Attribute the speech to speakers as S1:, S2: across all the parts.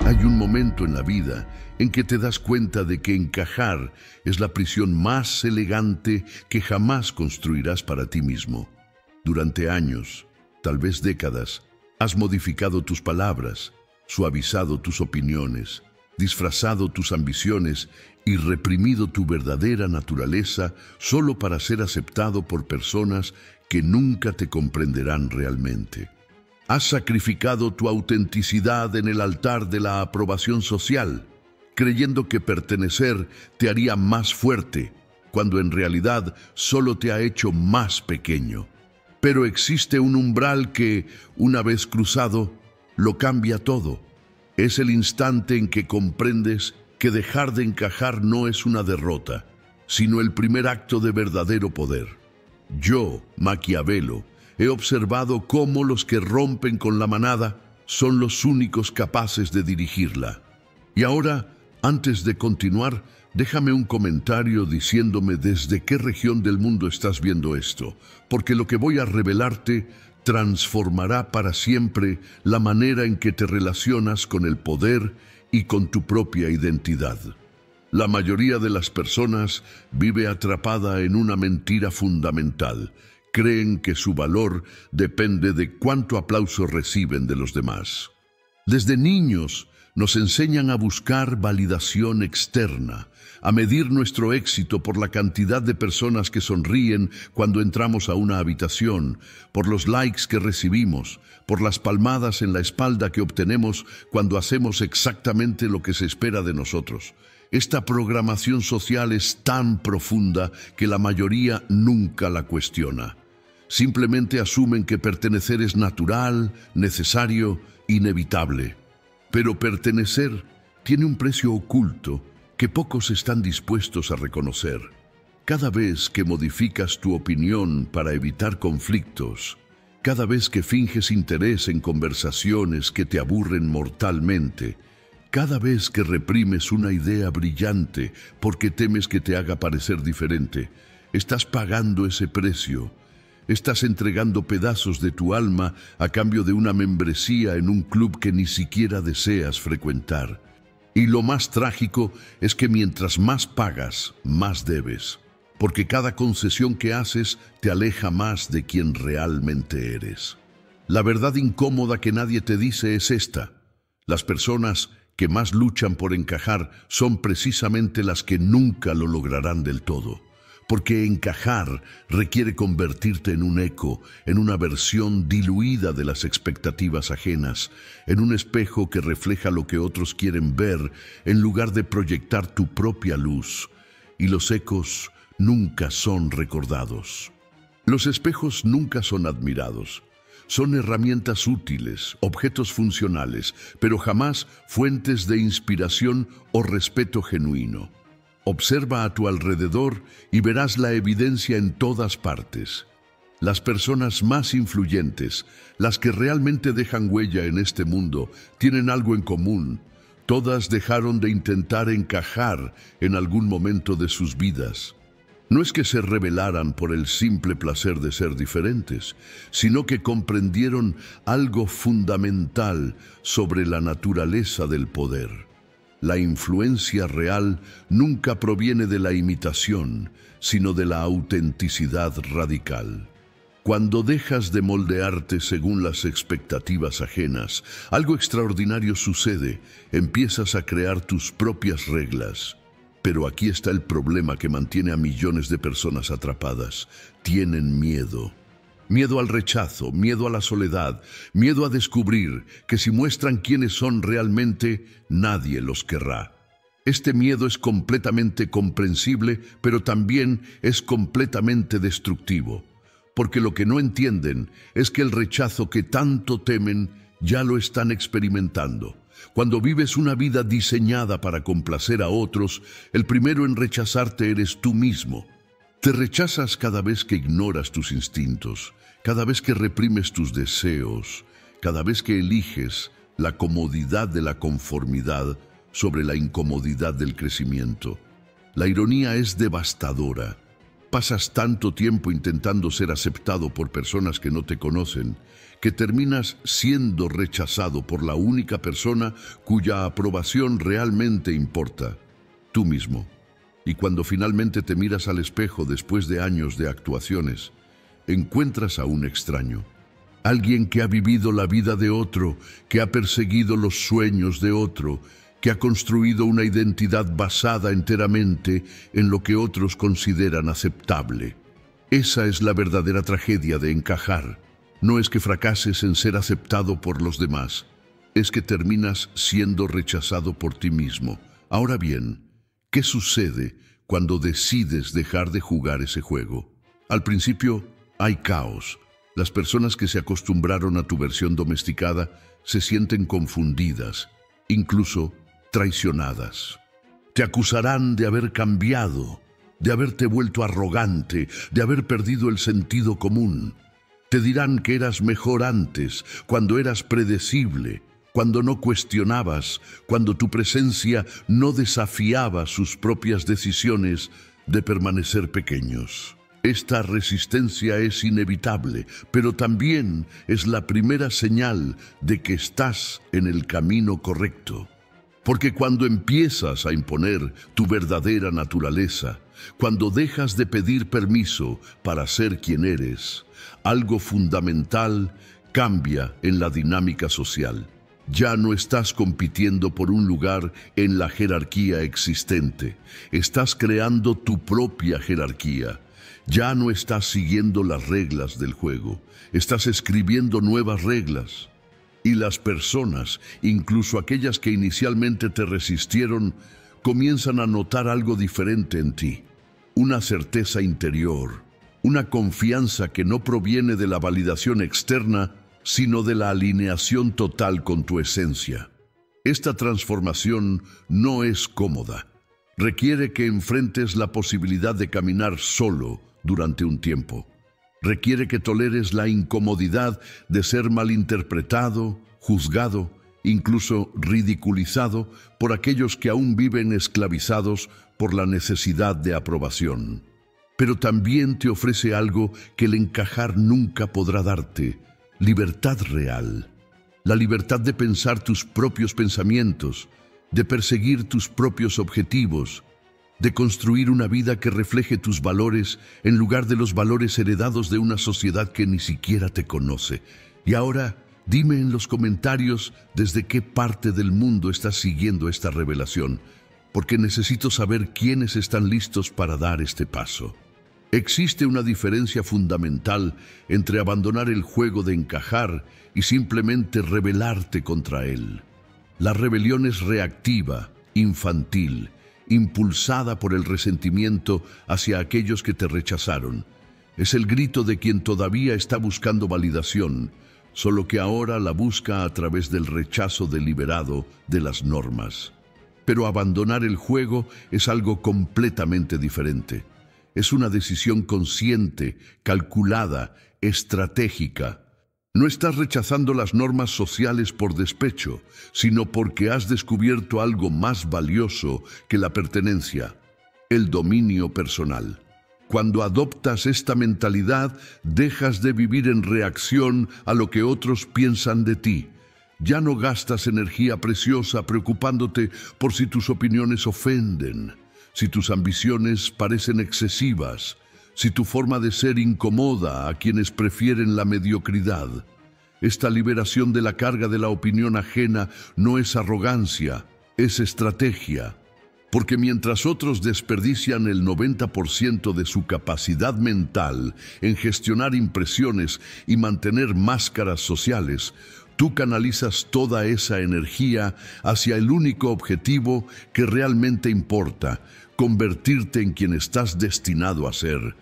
S1: Hay un momento en la vida en que te das cuenta de que encajar es la prisión más elegante que jamás construirás para ti mismo. Durante años, tal vez décadas, has modificado tus palabras, suavizado tus opiniones, disfrazado tus ambiciones y reprimido tu verdadera naturaleza solo para ser aceptado por personas que nunca te comprenderán realmente. Has sacrificado tu autenticidad en el altar de la aprobación social, creyendo que pertenecer te haría más fuerte, cuando en realidad solo te ha hecho más pequeño. Pero existe un umbral que, una vez cruzado, lo cambia todo. Es el instante en que comprendes que dejar de encajar no es una derrota, sino el primer acto de verdadero poder. Yo, Maquiavelo, he observado cómo los que rompen con la manada son los únicos capaces de dirigirla. Y ahora, antes de continuar, déjame un comentario diciéndome desde qué región del mundo estás viendo esto, porque lo que voy a revelarte transformará para siempre la manera en que te relacionas con el poder y con tu propia identidad. La mayoría de las personas vive atrapada en una mentira fundamental. Creen que su valor depende de cuánto aplauso reciben de los demás. Desde niños nos enseñan a buscar validación externa, a medir nuestro éxito por la cantidad de personas que sonríen cuando entramos a una habitación, por los likes que recibimos, por las palmadas en la espalda que obtenemos cuando hacemos exactamente lo que se espera de nosotros. Esta programación social es tan profunda que la mayoría nunca la cuestiona. Simplemente asumen que pertenecer es natural, necesario, inevitable. Pero pertenecer tiene un precio oculto que pocos están dispuestos a reconocer. Cada vez que modificas tu opinión para evitar conflictos, cada vez que finges interés en conversaciones que te aburren mortalmente, cada vez que reprimes una idea brillante porque temes que te haga parecer diferente, estás pagando ese precio. Estás entregando pedazos de tu alma a cambio de una membresía en un club que ni siquiera deseas frecuentar. Y lo más trágico es que mientras más pagas, más debes, porque cada concesión que haces te aleja más de quien realmente eres. La verdad incómoda que nadie te dice es esta: las personas que más luchan por encajar son precisamente las que nunca lo lograrán del todo. Porque encajar requiere convertirte en un eco, en una versión diluida de las expectativas ajenas, en un espejo que refleja lo que otros quieren ver, en lugar de proyectar tu propia luz. Y los ecos nunca son recordados. Los espejos nunca son admirados. Son herramientas útiles, objetos funcionales, pero jamás fuentes de inspiración o respeto genuino. Observa a tu alrededor y verás la evidencia en todas partes. Las personas más influyentes, las que realmente dejan huella en este mundo, tienen algo en común. Todas dejaron de intentar encajar en algún momento de sus vidas. No es que se rebelaran por el simple placer de ser diferentes, sino que comprendieron algo fundamental sobre la naturaleza del poder. La influencia real nunca proviene de la imitación, sino de la autenticidad radical. Cuando dejas de moldearte según las expectativas ajenas, algo extraordinario sucede. Empiezas a crear tus propias reglas. Pero aquí está el problema que mantiene a millones de personas atrapadas. Tienen miedo. Miedo al rechazo, miedo a la soledad, miedo a descubrir que si muestran quiénes son realmente, nadie los querrá. Este miedo es completamente comprensible, pero también es completamente destructivo. Porque lo que no entienden es que el rechazo que tanto temen ya lo están experimentando. Cuando vives una vida diseñada para complacer a otros, el primero en rechazarte eres tú mismo. Te rechazas cada vez que ignoras tus instintos, cada vez que reprimes tus deseos, cada vez que eliges la comodidad de la conformidad sobre la incomodidad del crecimiento. La ironía es devastadora. Pasas tanto tiempo intentando ser aceptado por personas que no te conocen, que terminas siendo rechazado por la única persona cuya aprobación realmente importa, tú mismo. Y cuando finalmente te miras al espejo después de años de actuaciones, encuentras a un extraño. Alguien que ha vivido la vida de otro, que ha perseguido los sueños de otro, que ha construido una identidad basada enteramente en lo que otros consideran aceptable. Esa es la verdadera tragedia de encajar. No es que fracases en ser aceptado por los demás, es que terminas siendo rechazado por ti mismo. Ahora bien, ¿qué sucede cuando decides dejar de jugar ese juego? Al principio hay caos. Las personas que se acostumbraron a tu versión domesticada se sienten confundidas, incluso traicionadas. Te acusarán de haber cambiado, de haberte vuelto arrogante, de haber perdido el sentido común. Te dirán que eras mejor antes, cuando eras predecible, cuando no cuestionabas, cuando tu presencia no desafiaba sus propias decisiones de permanecer pequeños. Esta resistencia es inevitable, pero también es la primera señal de que estás en el camino correcto. Porque cuando empiezas a imponer tu verdadera naturaleza, cuando dejas de pedir permiso para ser quien eres, algo fundamental cambia en la dinámica social. Ya no estás compitiendo por un lugar en la jerarquía existente. Estás creando tu propia jerarquía. Ya no estás siguiendo las reglas del juego. Estás escribiendo nuevas reglas. Y las personas, incluso aquellas que inicialmente te resistieron, comienzan a notar algo diferente en ti. Una certeza interior, una confianza que no proviene de la validación externa, sino de la alineación total con tu esencia. Esta transformación no es cómoda. Requiere que enfrentes la posibilidad de caminar solo durante un tiempo. Requiere que toleres la incomodidad de ser malinterpretado, juzgado, incluso ridiculizado por aquellos que aún viven esclavizados por la necesidad de aprobación. Pero también te ofrece algo que el encajar nunca podrá darte: libertad real. La libertad de pensar tus propios pensamientos, de perseguir tus propios objetivos, de construir una vida que refleje tus valores en lugar de los valores heredados de una sociedad que ni siquiera te conoce. Y ahora, dime en los comentarios desde qué parte del mundo estás siguiendo esta revelación, porque necesito saber quiénes están listos para dar este paso. Existe una diferencia fundamental entre abandonar el juego de encajar y simplemente rebelarte contra él. La rebelión es reactiva, infantil, impulsada por el resentimiento hacia aquellos que te rechazaron. Es el grito de quien todavía está buscando validación, solo que ahora la busca a través del rechazo deliberado de las normas. Pero abandonar el juego es algo completamente diferente. Es una decisión consciente, calculada, estratégica. No estás rechazando las normas sociales por despecho, sino porque has descubierto algo más valioso que la pertenencia: el dominio personal. Cuando adoptas esta mentalidad, dejas de vivir en reacción a lo que otros piensan de ti. Ya no gastas energía preciosa preocupándote por si tus opiniones ofenden, si tus ambiciones parecen excesivas, si tu forma de ser incomoda a quienes prefieren la mediocridad. Esta liberación de la carga de la opinión ajena no es arrogancia, es estrategia. Porque mientras otros desperdician el 90% de su capacidad mental en gestionar impresiones y mantener máscaras sociales, tú canalizas toda esa energía hacia el único objetivo que realmente importa: convertirte en quien estás destinado a ser.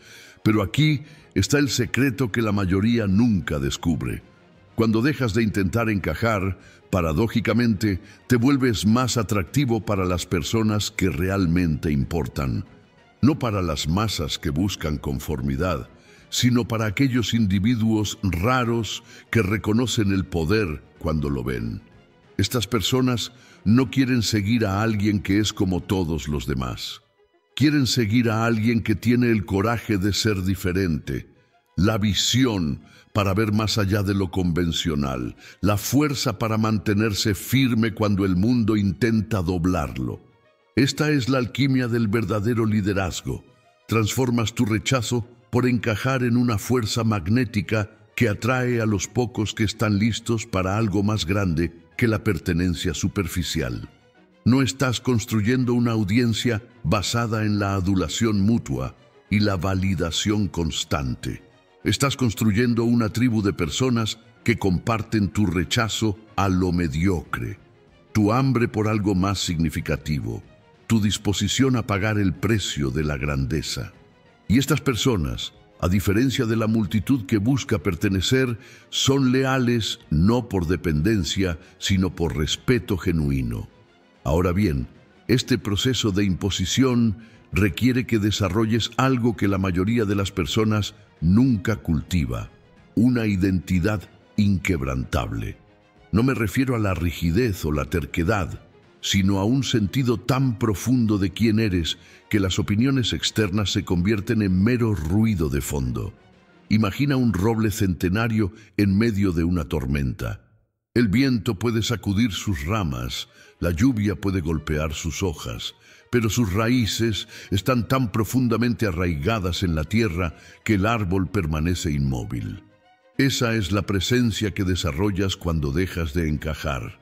S1: Pero aquí está el secreto que la mayoría nunca descubre. Cuando dejas de intentar encajar, paradójicamente, te vuelves más atractivo para las personas que realmente importan. No para las masas que buscan conformidad, sino para aquellos individuos raros que reconocen el poder cuando lo ven. Estas personas no quieren seguir a alguien que es como todos los demás. Quieren seguir a alguien que tiene el coraje de ser diferente, la visión para ver más allá de lo convencional, la fuerza para mantenerse firme cuando el mundo intenta doblarlo. Esta es la alquimia del verdadero liderazgo. Transformas tu rechazo por encajar en una fuerza magnética que atrae a los pocos que están listos para algo más grande que la pertenencia superficial. No estás construyendo una audiencia basada en la adulación mutua y la validación constante. Estás construyendo una tribu de personas que comparten tu rechazo a lo mediocre, tu hambre por algo más significativo, tu disposición a pagar el precio de la grandeza. Y estas personas, a diferencia de la multitud que busca pertenecer, son leales no por dependencia, sino por respeto genuino. Ahora bien, este proceso de imposición requiere que desarrolles algo que la mayoría de las personas nunca cultiva: una identidad inquebrantable. No me refiero a la rigidez o la terquedad, sino a un sentido tan profundo de quién eres que las opiniones externas se convierten en mero ruido de fondo. Imagina un roble centenario en medio de una tormenta. El viento puede sacudir sus ramas, la lluvia puede golpear sus hojas, pero sus raíces están tan profundamente arraigadas en la tierra que el árbol permanece inmóvil. Esa es la presencia que desarrollas cuando dejas de encajar.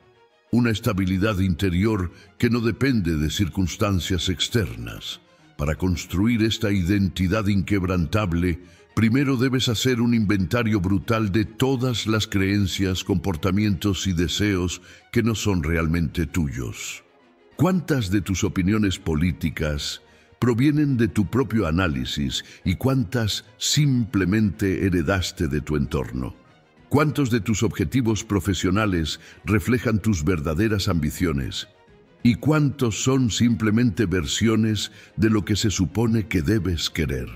S1: Una estabilidad interior que no depende de circunstancias externas. Para construir esta identidad inquebrantable, primero debes hacer un inventario brutal de todas las creencias, comportamientos y deseos que no son realmente tuyos. ¿Cuántas de tus opiniones políticas provienen de tu propio análisis y cuántas simplemente heredaste de tu entorno? ¿Cuántos de tus objetivos profesionales reflejan tus verdaderas ambiciones? ¿Y cuántos son simplemente versiones de lo que se supone que debes querer?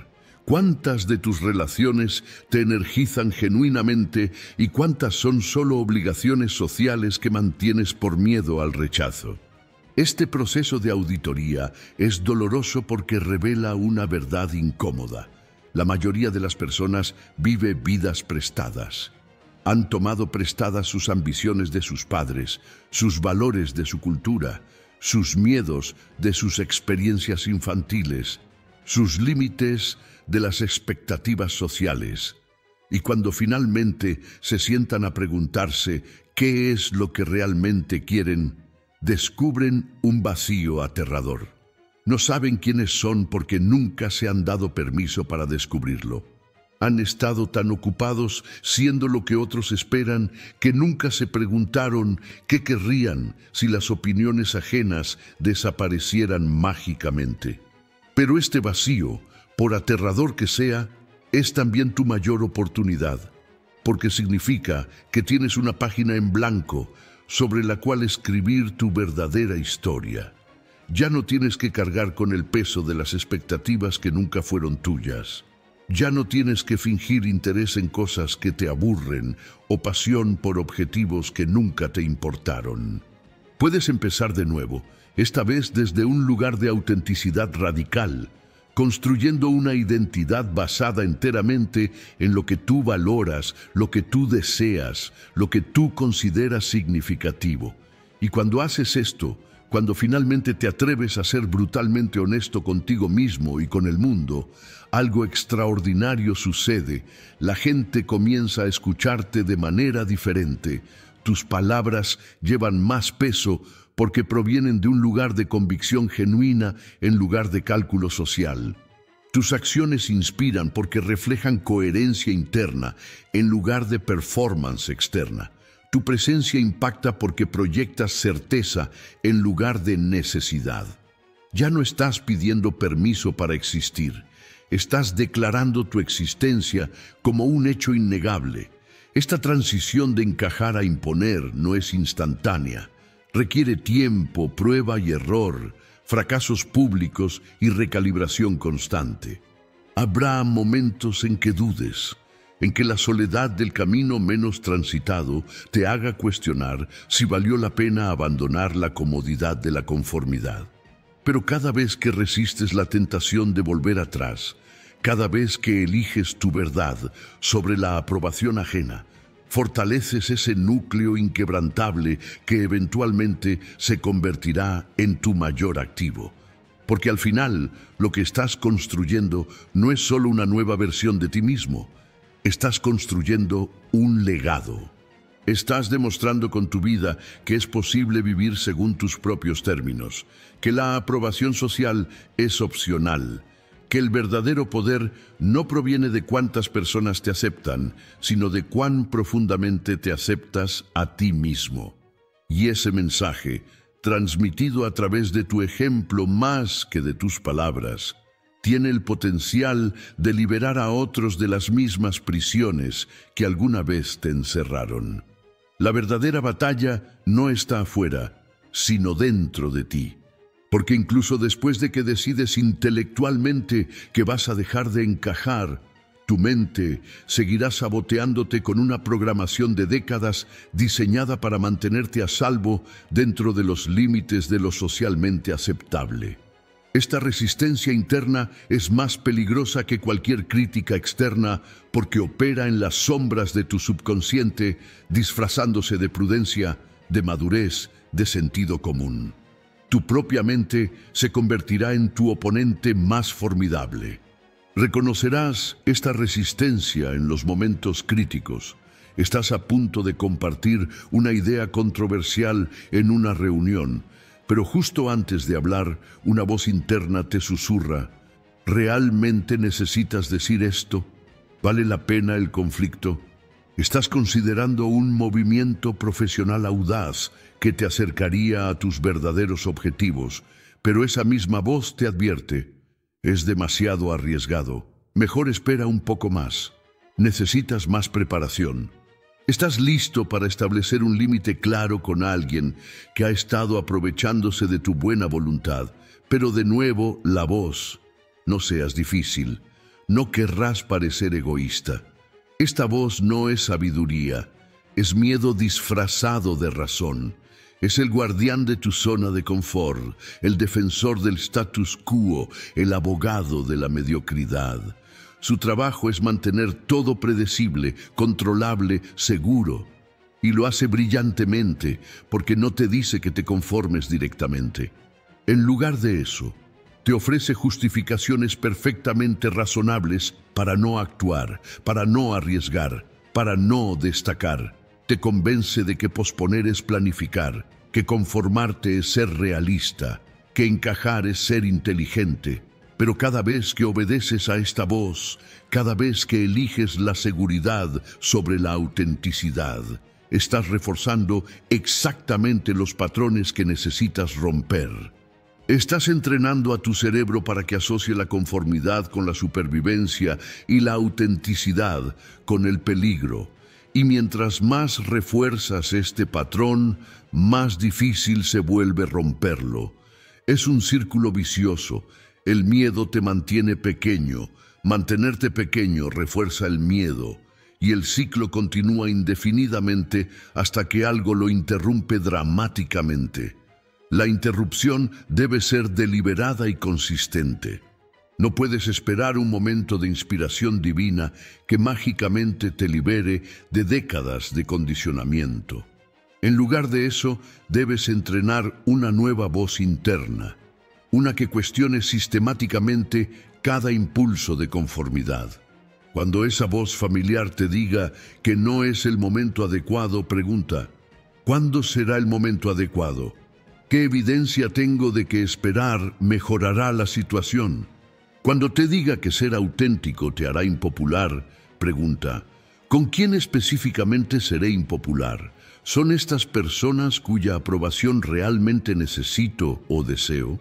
S1: ¿Cuántas de tus relaciones te energizan genuinamente y cuántas son solo obligaciones sociales que mantienes por miedo al rechazo? Este proceso de auditoría es doloroso porque revela una verdad incómoda. La mayoría de las personas vive vidas prestadas. Han tomado prestadas sus ambiciones de sus padres, sus valores de su cultura, sus miedos de sus experiencias infantiles, sus límites de las expectativas sociales. Y cuando finalmente se sientan a preguntarse qué es lo que realmente quieren, descubren un vacío aterrador. No saben quiénes son porque nunca se han dado permiso para descubrirlo. Han estado tan ocupados siendo lo que otros esperan que nunca se preguntaron qué querrían si las opiniones ajenas desaparecieran mágicamente. Pero este vacío, por aterrador que sea, es también tu mayor oportunidad, porque significa que tienes una página en blanco sobre la cual escribir tu verdadera historia. Ya no tienes que cargar con el peso de las expectativas que nunca fueron tuyas. Ya no tienes que fingir interés en cosas que te aburren o pasión por objetivos que nunca te importaron. Puedes empezar de nuevo, esta vez desde un lugar de autenticidad radical, construyendo una identidad basada enteramente en lo que tú valoras, lo que tú deseas, lo que tú consideras significativo. Y cuando haces esto, cuando finalmente te atreves a ser brutalmente honesto contigo mismo y con el mundo, algo extraordinario sucede. La gente comienza a escucharte de manera diferente. Tus palabras llevan más peso porque provienen de un lugar de convicción genuina en lugar de cálculo social. Tus acciones inspiran porque reflejan coherencia interna en lugar de performance externa. Tu presencia impacta porque proyectas certeza en lugar de necesidad. Ya no estás pidiendo permiso para existir. Estás declarando tu existencia como un hecho innegable. Esta transición de encajar a imponer no es instantánea. Requiere tiempo, prueba y error, fracasos públicos y recalibración constante. Habrá momentos en que dudes, en que la soledad del camino menos transitado te haga cuestionar si valió la pena abandonar la comodidad de la conformidad. Pero cada vez que resistes la tentación de volver atrás, cada vez que eliges tu verdad sobre la aprobación ajena, fortaleces ese núcleo inquebrantable que eventualmente se convertirá en tu mayor activo. Porque al final, lo que estás construyendo no es solo una nueva versión de ti mismo, estás construyendo un legado. Estás demostrando con tu vida que es posible vivir según tus propios términos, que la aprobación social es opcional, que el verdadero poder no proviene de cuántas personas te aceptan, sino de cuán profundamente te aceptas a ti mismo. Y ese mensaje, transmitido a través de tu ejemplo más que de tus palabras, tiene el potencial de liberar a otros de las mismas prisiones que alguna vez te encerraron. La verdadera batalla no está afuera, sino dentro de ti. Porque incluso después de que decides intelectualmente que vas a dejar de encajar, tu mente seguirá saboteándote con una programación de décadas diseñada para mantenerte a salvo dentro de los límites de lo socialmente aceptable. Esta resistencia interna es más peligrosa que cualquier crítica externa porque opera en las sombras de tu subconsciente, disfrazándose de prudencia, de madurez, de sentido común. Tu propia mente se convertirá en tu oponente más formidable. Reconocerás esta resistencia en los momentos críticos. Estás a punto de compartir una idea controversial en una reunión, pero justo antes de hablar, una voz interna te susurra: ¿realmente necesitas decir esto? ¿Vale la pena el conflicto? Estás considerando un movimiento profesional audaz que te acercaría a tus verdaderos objetivos, pero esa misma voz te advierte: es demasiado arriesgado, mejor espera un poco más, necesitas más preparación. ¿Estás listo para establecer un límite claro con alguien que ha estado aprovechándose de tu buena voluntad? Pero de nuevo, la voz: no seas difícil, no querrás parecer egoísta. Esta voz no es sabiduría, es miedo disfrazado de razón. Es el guardián de tu zona de confort, el defensor del status quo, el abogado de la mediocridad. Su trabajo es mantener todo predecible, controlable, seguro. Y lo hace brillantemente, porque no te dice que te conformes directamente. En lugar de eso, te ofrece justificaciones perfectamente razonables para no actuar, para no arriesgar, para no destacar. Te convence de que posponer es planificar, que conformarte es ser realista, que encajar es ser inteligente. Pero cada vez que obedeces a esta voz, cada vez que eliges la seguridad sobre la autenticidad, estás reforzando exactamente los patrones que necesitas romper. Estás entrenando a tu cerebro para que asocie la conformidad con la supervivencia y la autenticidad con el peligro. Y mientras más refuerzas este patrón, más difícil se vuelve romperlo. Es un círculo vicioso. El miedo te mantiene pequeño, mantenerte pequeño refuerza el miedo, y el ciclo continúa indefinidamente hasta que algo lo interrumpe dramáticamente. La interrupción debe ser deliberada y consistente. No puedes esperar un momento de inspiración divina que mágicamente te libere de décadas de condicionamiento. En lugar de eso, debes entrenar una nueva voz interna, una que cuestione sistemáticamente cada impulso de conformidad. Cuando esa voz familiar te diga que no es el momento adecuado, pregunta: ¿cuándo será el momento adecuado? ¿Qué evidencia tengo de que esperar mejorará la situación? Cuando te diga que ser auténtico te hará impopular, pregunta: ¿con quién específicamente seré impopular? ¿Son estas personas cuya aprobación realmente necesito o deseo?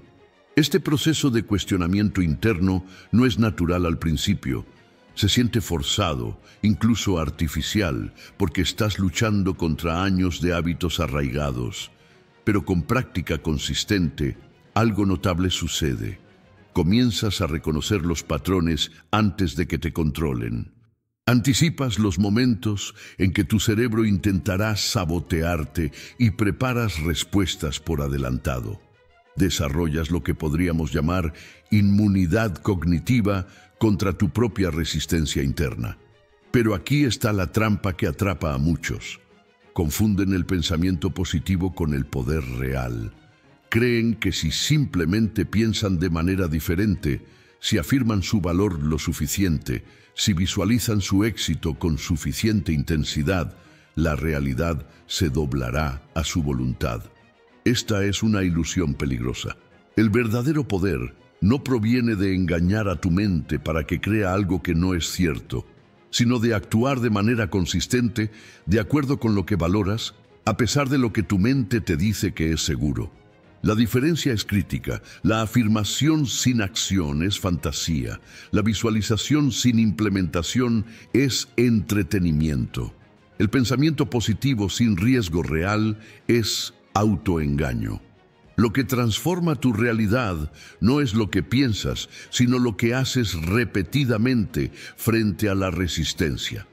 S1: Este proceso de cuestionamiento interno no es natural al principio. Se siente forzado, incluso artificial, porque estás luchando contra años de hábitos arraigados. Pero con práctica consistente, algo notable sucede. Comienzas a reconocer los patrones antes de que te controlen. Anticipas los momentos en que tu cerebro intentará sabotearte y preparas respuestas por adelantado. Desarrollas lo que podríamos llamar inmunidad cognitiva contra tu propia resistencia interna. Pero aquí está la trampa que atrapa a muchos. Confunden el pensamiento positivo con el poder real. Creen que si simplemente piensan de manera diferente, si afirman su valor lo suficiente, si visualizan su éxito con suficiente intensidad, la realidad se doblará a su voluntad. Esta es una ilusión peligrosa. El verdadero poder no proviene de engañar a tu mente para que crea algo que no es cierto, sino de actuar de manera consistente, de acuerdo con lo que valoras, a pesar de lo que tu mente te dice que es seguro. La diferencia es crítica. La afirmación sin acción es fantasía. La visualización sin implementación es entretenimiento. El pensamiento positivo sin riesgo real es autoengaño. Lo que transforma tu realidad no es lo que piensas, sino lo que haces repetidamente frente a la resistencia.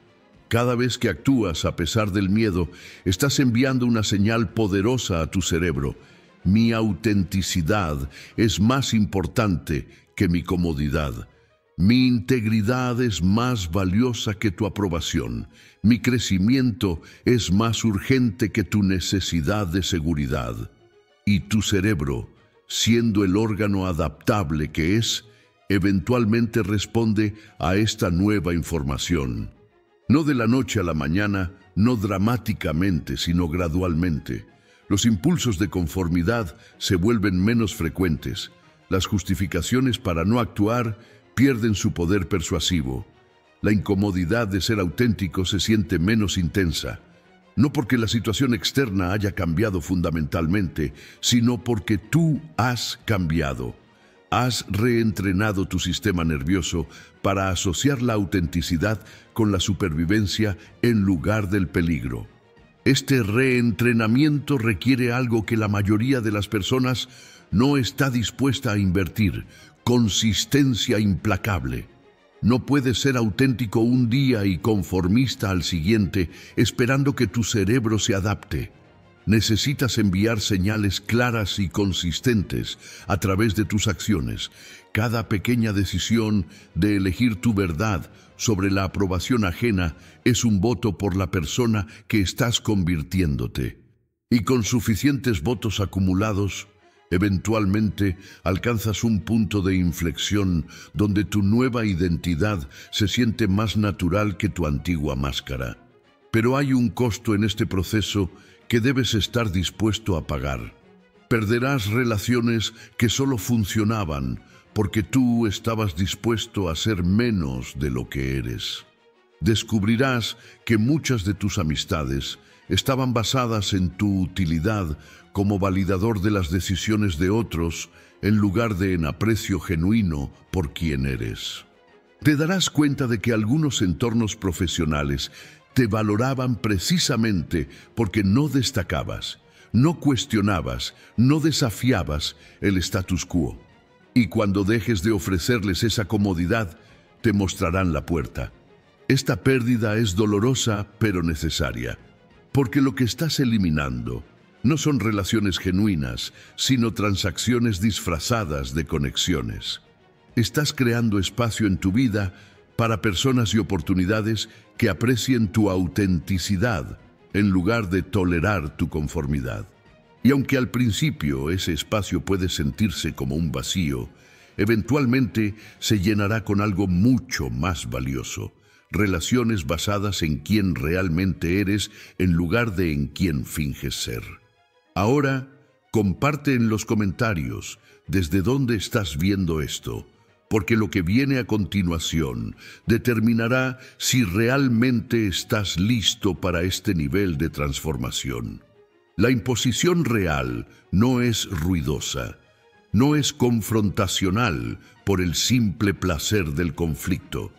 S1: Cada vez que actúas a pesar del miedo, estás enviando una señal poderosa a tu cerebro. Mi autenticidad es más importante que mi comodidad. Mi integridad es más valiosa que tu aprobación. Mi crecimiento es más urgente que tu necesidad de seguridad. Y tu cerebro, siendo el órgano adaptable que es, eventualmente responde a esta nueva información. No de la noche a la mañana, no dramáticamente, sino gradualmente. Los impulsos de conformidad se vuelven menos frecuentes. Las justificaciones para no actuar pierden su poder persuasivo. La incomodidad de ser auténtico se siente menos intensa. No porque la situación externa haya cambiado fundamentalmente, sino porque tú has cambiado. Has reentrenado tu sistema nervioso para asociar la autenticidad con la supervivencia en lugar del peligro. Este reentrenamiento requiere algo que la mayoría de las personas no está dispuesta a invertir: consistencia implacable. No puedes ser auténtico un día y conformista al siguiente, esperando que tu cerebro se adapte. Necesitas enviar señales claras y consistentes a través de tus acciones. Cada pequeña decisión de elegir tu verdad sobre la aprobación ajena es un voto por la persona que estás convirtiéndote. Y con suficientes votos acumulados, eventualmente alcanzas un punto de inflexión donde tu nueva identidad se siente más natural que tu antigua máscara. Pero hay un costo en este proceso que debes estar dispuesto a pagar. Perderás relaciones que solo funcionaban porque tú estabas dispuesto a ser menos de lo que eres. Descubrirás que muchas de tus amistades estaban basadas en tu utilidad como validador de las decisiones de otros, en lugar de en aprecio genuino por quien eres. Te darás cuenta de que algunos entornos profesionales te valoraban precisamente porque no destacabas, no cuestionabas, no desafiabas el status quo. Y cuando dejes de ofrecerles esa comodidad, te mostrarán la puerta. Esta pérdida es dolorosa, pero necesaria, porque lo que estás eliminando no son relaciones genuinas, sino transacciones disfrazadas de conexiones. Estás creando espacio en tu vida para personas y oportunidades que aprecien tu autenticidad en lugar de tolerar tu conformidad. Y aunque al principio ese espacio puede sentirse como un vacío, eventualmente se llenará con algo mucho más valioso: relaciones basadas en quién realmente eres en lugar de en quién finges ser. Ahora, comparte en los comentarios desde dónde estás viendo esto, porque lo que viene a continuación determinará si realmente estás listo para este nivel de transformación. La imposición real no es ruidosa, no es confrontacional por el simple placer del conflicto.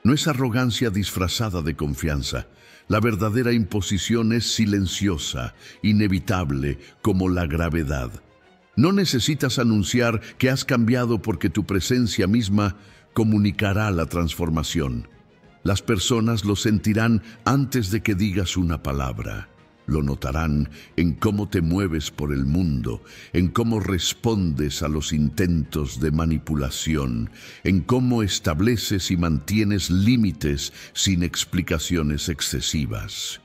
S1: No es arrogancia disfrazada de confianza. La verdadera imposición es silenciosa, inevitable, como la gravedad. No necesitas anunciar que has cambiado porque tu presencia misma comunicará la transformación. Las personas lo sentirán antes de que digas una palabra. Lo notarán en cómo te mueves por el mundo, en cómo respondes a los intentos de manipulación, en cómo estableces y mantienes límites sin explicaciones excesivas.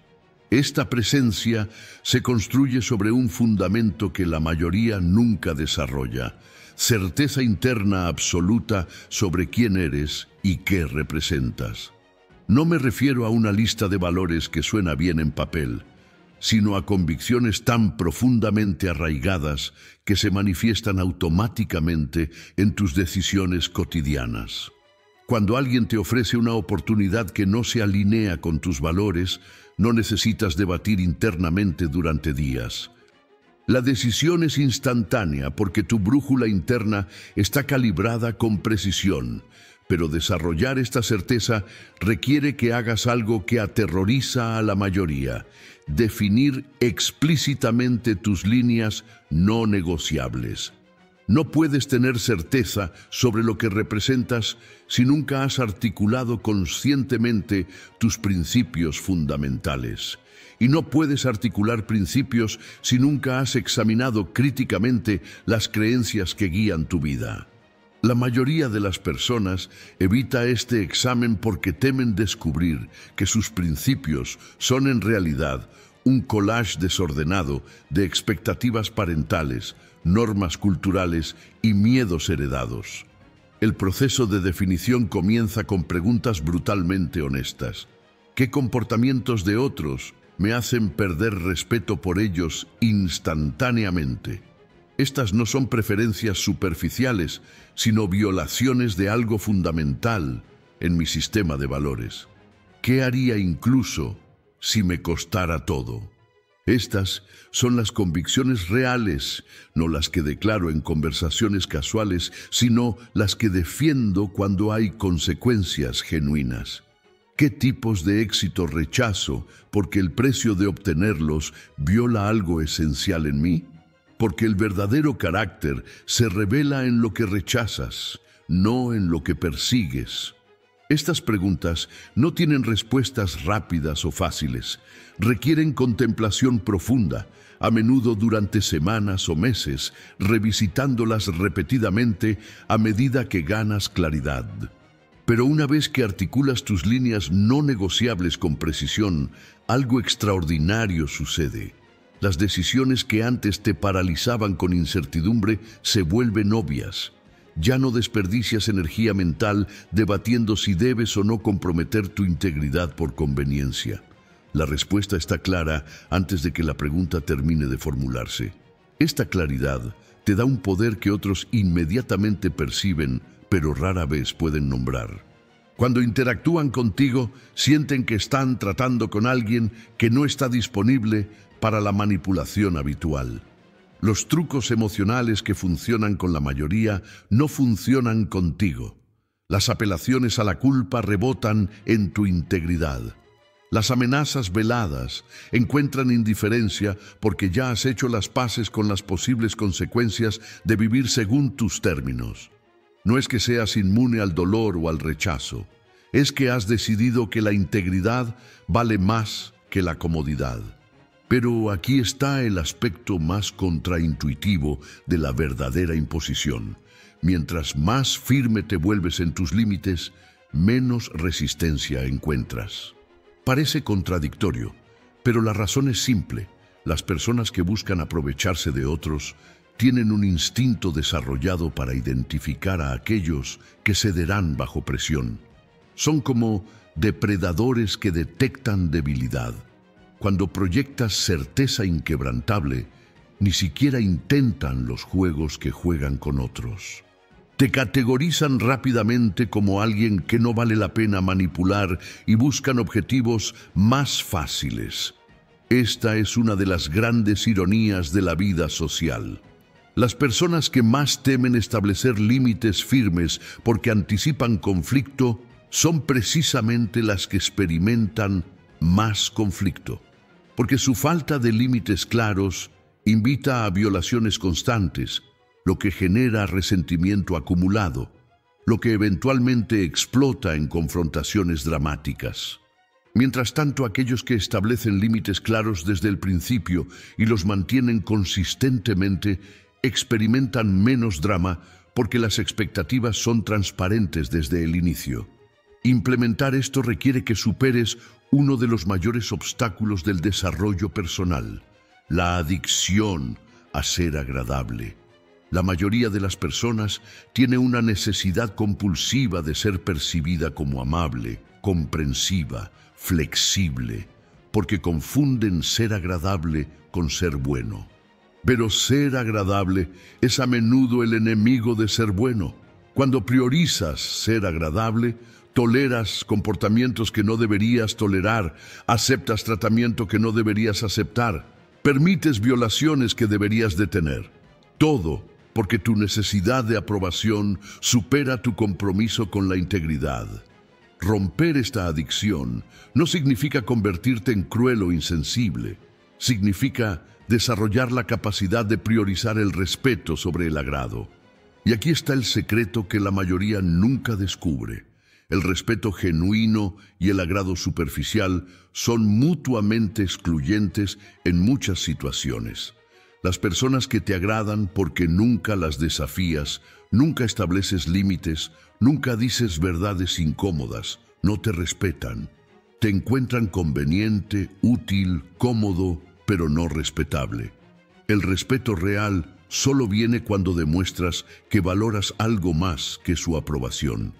S1: Esta presencia se construye sobre un fundamento que la mayoría nunca desarrolla: certeza interna absoluta sobre quién eres y qué representas. No me refiero a una lista de valores que suena bien en papel, sino a convicciones tan profundamente arraigadas que se manifiestan automáticamente en tus decisiones cotidianas. Cuando alguien te ofrece una oportunidad que no se alinea con tus valores, no necesitas debatir internamente durante días. La decisión es instantánea porque tu brújula interna está calibrada con precisión, pero desarrollar esta certeza requiere que hagas algo que aterroriza a la mayoría: definir explícitamente tus líneas no negociables. No puedes tener certeza sobre lo que representas si nunca has articulado conscientemente tus principios fundamentales. Y no puedes articular principios si nunca has examinado críticamente las creencias que guían tu vida. La mayoría de las personas evita este examen porque temen descubrir que sus principios son en realidad un collage desordenado de expectativas parentales, normas culturales y miedos heredados. El proceso de definición comienza con preguntas brutalmente honestas. ¿Qué comportamientos de otros me hacen perder respeto por ellos instantáneamente? Estas no son preferencias superficiales, sino violaciones de algo fundamental en mi sistema de valores. ¿Qué haría incluso si me costara todo? Estas son las convicciones reales, no las que declaro en conversaciones casuales, sino las que defiendo cuando hay consecuencias genuinas. ¿Qué tipos de éxito rechazo porque el precio de obtenerlos viola algo esencial en mí? Porque el verdadero carácter se revela en lo que rechazas, no en lo que persigues. Estas preguntas no tienen respuestas rápidas o fáciles. Requieren contemplación profunda, a menudo durante semanas o meses, revisitándolas repetidamente a medida que ganas claridad. Pero una vez que articulas tus líneas no negociables con precisión, algo extraordinario sucede. Las decisiones que antes te paralizaban con incertidumbre se vuelven obvias. Ya no desperdicias energía mental debatiendo si debes o no comprometer tu integridad por conveniencia. La respuesta está clara antes de que la pregunta termine de formularse. Esta claridad te da un poder que otros inmediatamente perciben, pero rara vez pueden nombrar. Cuando interactúan contigo, sienten que están tratando con alguien que no está disponible para la manipulación habitual. Los trucos emocionales que funcionan con la mayoría no funcionan contigo. Las apelaciones a la culpa rebotan en tu integridad. Las amenazas veladas encuentran indiferencia porque ya has hecho las paces con las posibles consecuencias de vivir según tus términos. No es que seas inmune al dolor o al rechazo, es que has decidido que la integridad vale más que la comodidad. Pero aquí está el aspecto más contraintuitivo de la verdadera imposición. Mientras más firme te vuelves en tus límites, menos resistencia encuentras. Parece contradictorio, pero la razón es simple. Las personas que buscan aprovecharse de otros tienen un instinto desarrollado para identificar a aquellos que cederán bajo presión. Son como depredadores que detectan debilidad. Cuando proyectas certeza inquebrantable, ni siquiera intentan los juegos que juegan con otros. Te categorizan rápidamente como alguien que no vale la pena manipular y buscan objetivos más fáciles. Esta es una de las grandes ironías de la vida social. Las personas que más temen establecer límites firmes porque anticipan conflicto son precisamente las que experimentan más conflicto, porque su falta de límites claros invita a violaciones constantes, lo que genera resentimiento acumulado, lo que eventualmente explota en confrontaciones dramáticas. Mientras tanto, aquellos que establecen límites claros desde el principio y los mantienen consistentemente experimentan menos drama porque las expectativas son transparentes desde el inicio. Implementar esto requiere que superes uno de los mayores obstáculos del desarrollo personal, la adicción a ser agradable. La mayoría de las personas tiene una necesidad compulsiva de ser percibida como amable, comprensiva, flexible, porque confunden ser agradable con ser bueno. Pero ser agradable es a menudo el enemigo de ser bueno. Cuando priorizas ser agradable, toleras comportamientos que no deberías tolerar, aceptas tratamiento que no deberías aceptar, permites violaciones que deberías detener. Todo porque tu necesidad de aprobación supera tu compromiso con la integridad. Romper esta adicción no significa convertirte en cruel o insensible. Significa desarrollar la capacidad de priorizar el respeto sobre el agrado. Y aquí está el secreto que la mayoría nunca descubre. El respeto genuino y el agrado superficial son mutuamente excluyentes en muchas situaciones. Las personas que te agradan porque nunca las desafías, nunca estableces límites, nunca dices verdades incómodas, no te respetan. Te encuentran conveniente, útil, cómodo, pero no respetable. El respeto real solo viene cuando demuestras que valoras algo más que su aprobación.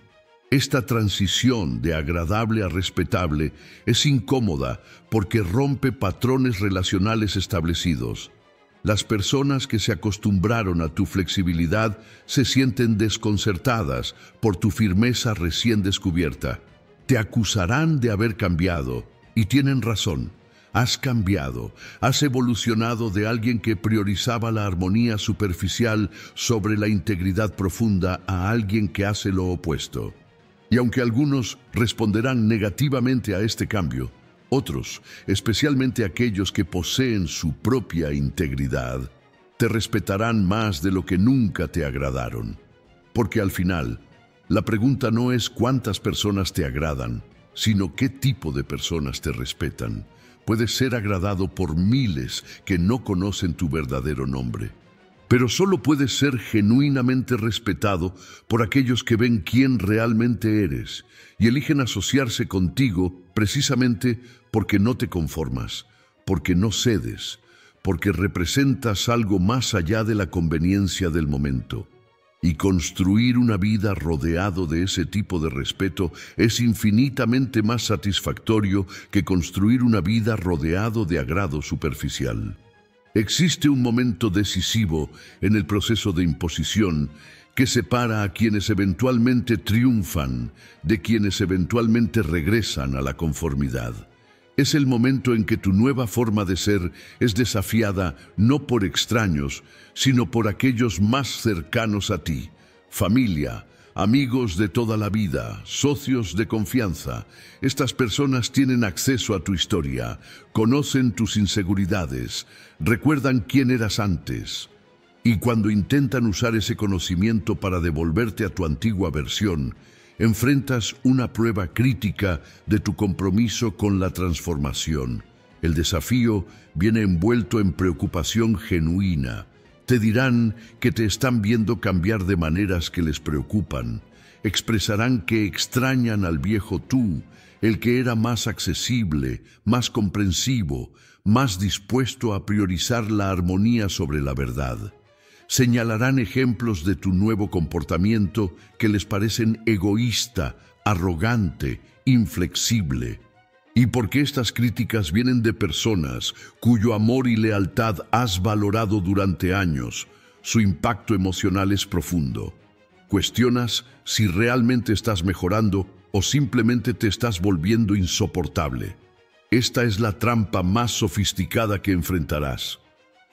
S1: Esta transición de agradable a respetable es incómoda porque rompe patrones relacionales establecidos. Las personas que se acostumbraron a tu flexibilidad se sienten desconcertadas por tu firmeza recién descubierta. Te acusarán de haber cambiado, y tienen razón. Has cambiado, has evolucionado de alguien que priorizaba la armonía superficial sobre la integridad profunda a alguien que hace lo opuesto. Y aunque algunos responderán negativamente a este cambio, otros, especialmente aquellos que poseen su propia integridad, te respetarán más de lo que nunca te agradaron. Porque al final, la pregunta no es cuántas personas te agradan, sino qué tipo de personas te respetan. Puedes ser agradado por miles que no conocen tu verdadero nombre. Pero solo puedes ser genuinamente respetado por aquellos que ven quién realmente eres y eligen asociarse contigo precisamente porque no te conformas, porque no cedes, porque representas algo más allá de la conveniencia del momento. Y construir una vida rodeado de ese tipo de respeto es infinitamente más satisfactorio que construir una vida rodeado de agrado superficial. Existe un momento decisivo en el proceso de imposición que separa a quienes eventualmente triunfan de quienes eventualmente regresan a la conformidad. Es el momento en que tu nueva forma de ser es desafiada no por extraños, sino por aquellos más cercanos a ti, familia, amigos de toda la vida, socios de confianza. Estas personas tienen acceso a tu historia, conocen tus inseguridades, recuerdan quién eras antes. Y cuando intentan usar ese conocimiento para devolverte a tu antigua versión, enfrentas una prueba crítica de tu compromiso con la transformación. El desafío viene envuelto en preocupación genuina. Te dirán que te están viendo cambiar de maneras que les preocupan. Expresarán que extrañan al viejo tú, el que era más accesible, más comprensivo, más dispuesto a priorizar la armonía sobre la verdad. Señalarán ejemplos de tu nuevo comportamiento que les parecen egoísta, arrogante, inflexible. Y porque estas críticas vienen de personas cuyo amor y lealtad has valorado durante años, su impacto emocional es profundo. Cuestionas si realmente estás mejorando o simplemente te estás volviendo insoportable. Esta es la trampa más sofisticada que enfrentarás.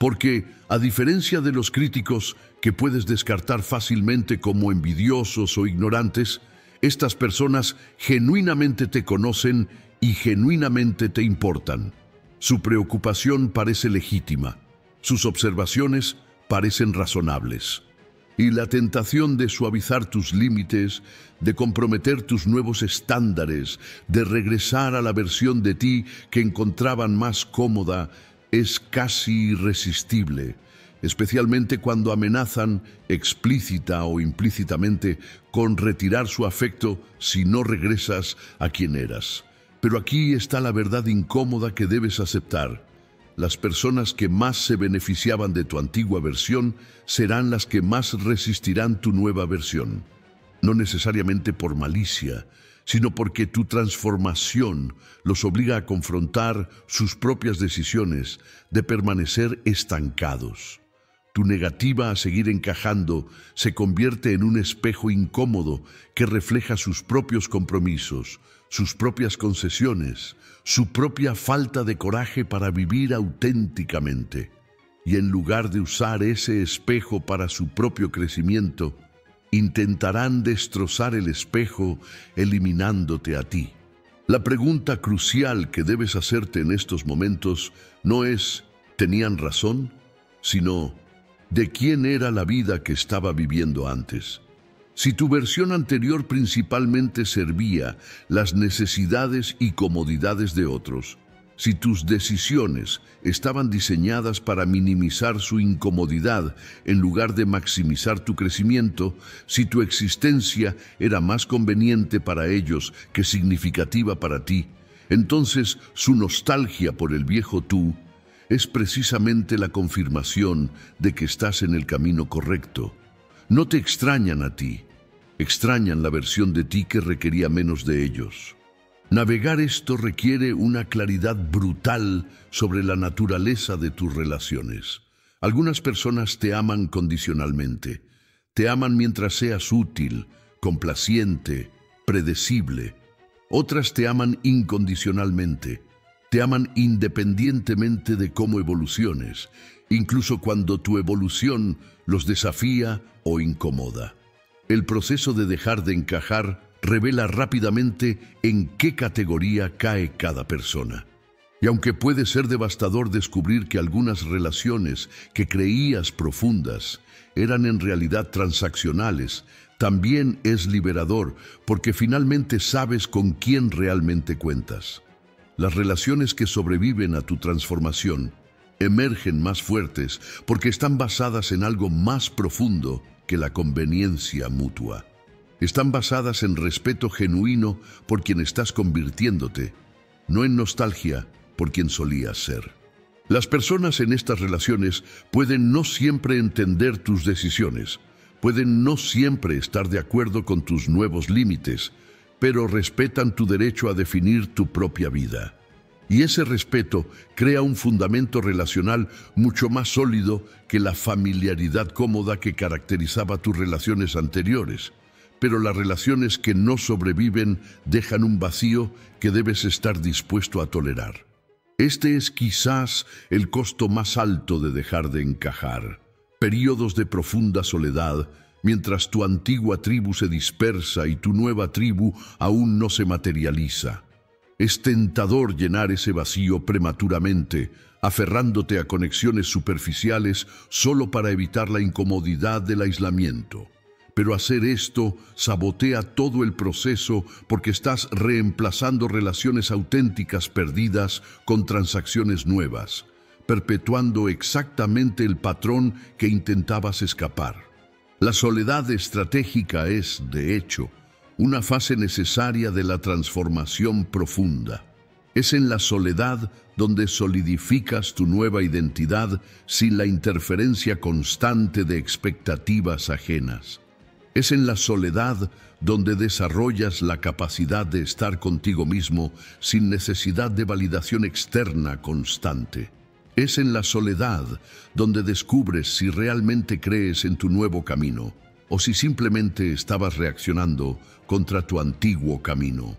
S1: Porque, a diferencia de los críticos que puedes descartar fácilmente como envidiosos o ignorantes, estas personas genuinamente te conocen y genuinamente te importan. Su preocupación parece legítima, sus observaciones parecen razonables. y la tentación de suavizar tus límites, de comprometer tus nuevos estándares, de regresar a la versión de ti que encontraban más cómoda, es casi irresistible, especialmente cuando amenazan, explícita o implícitamente, con retirar su afecto si no regresas a quien eras. Pero aquí está la verdad incómoda que debes aceptar. Las personas que más se beneficiaban de tu antigua versión serán las que más resistirán tu nueva versión. No necesariamente por malicia, sino porque tu transformación los obliga a confrontar sus propias decisiones de permanecer estancados. Tu negativa a seguir encajando se convierte en un espejo incómodo que refleja sus propios compromisos, sus propias concesiones, su propia falta de coraje para vivir auténticamente. Y en lugar de usar ese espejo para su propio crecimiento, intentarán destrozar el espejo eliminándote a ti. La pregunta crucial que debes hacerte en estos momentos no es ¿tenían razón?, sino ¿de quién era la vida que estaba viviendo antes? Si tu versión anterior principalmente servía las necesidades y comodidades de otros, si tus decisiones estaban diseñadas para minimizar su incomodidad en lugar de maximizar tu crecimiento, si tu existencia era más conveniente para ellos que significativa para ti, entonces su nostalgia por el viejo tú es precisamente la confirmación de que estás en el camino correcto. No te extrañan a ti, extrañan la versión de ti que requería menos de ellos. Navegar esto requiere una claridad brutal sobre la naturaleza de tus relaciones. Algunas personas te aman condicionalmente. Te aman mientras seas útil, complaciente, predecible. Otras te aman incondicionalmente. Te aman independientemente de cómo evoluciones, incluso cuando tu evolución los desafía o incomoda. El proceso de dejar de encajar revela rápidamente en qué categoría cae cada persona. Y aunque puede ser devastador descubrir que algunas relaciones que creías profundas eran en realidad transaccionales, también es liberador porque finalmente sabes con quién realmente cuentas. Las relaciones que sobreviven a tu transformación emergen más fuertes porque están basadas en algo más profundo que la conveniencia mutua. Están basadas en respeto genuino por quien estás convirtiéndote, no en nostalgia por quien solías ser. Las personas en estas relaciones pueden no siempre entender tus decisiones, pueden no siempre estar de acuerdo con tus nuevos límites, pero respetan tu derecho a definir tu propia vida. Y ese respeto crea un fundamento relacional mucho más sólido que la familiaridad cómoda que caracterizaba tus relaciones anteriores. Pero las relaciones que no sobreviven dejan un vacío que debes estar dispuesto a tolerar. Este es quizás el costo más alto de dejar de encajar. Períodos de profunda soledad, mientras tu antigua tribu se dispersa y tu nueva tribu aún no se materializa. Es tentador llenar ese vacío prematuramente, aferrándote a conexiones superficiales solo para evitar la incomodidad del aislamiento. Pero hacer esto sabotea todo el proceso porque estás reemplazando relaciones auténticas perdidas con transacciones nuevas, perpetuando exactamente el patrón que intentabas escapar. La soledad estratégica es, de hecho, una fase necesaria de la transformación profunda. Es en la soledad donde solidificas tu nueva identidad sin la interferencia constante de expectativas ajenas. Es en la soledad donde desarrollas la capacidad de estar contigo mismo sin necesidad de validación externa constante. Es en la soledad donde descubres si realmente crees en tu nuevo camino o si simplemente estabas reaccionando contra tu antiguo camino.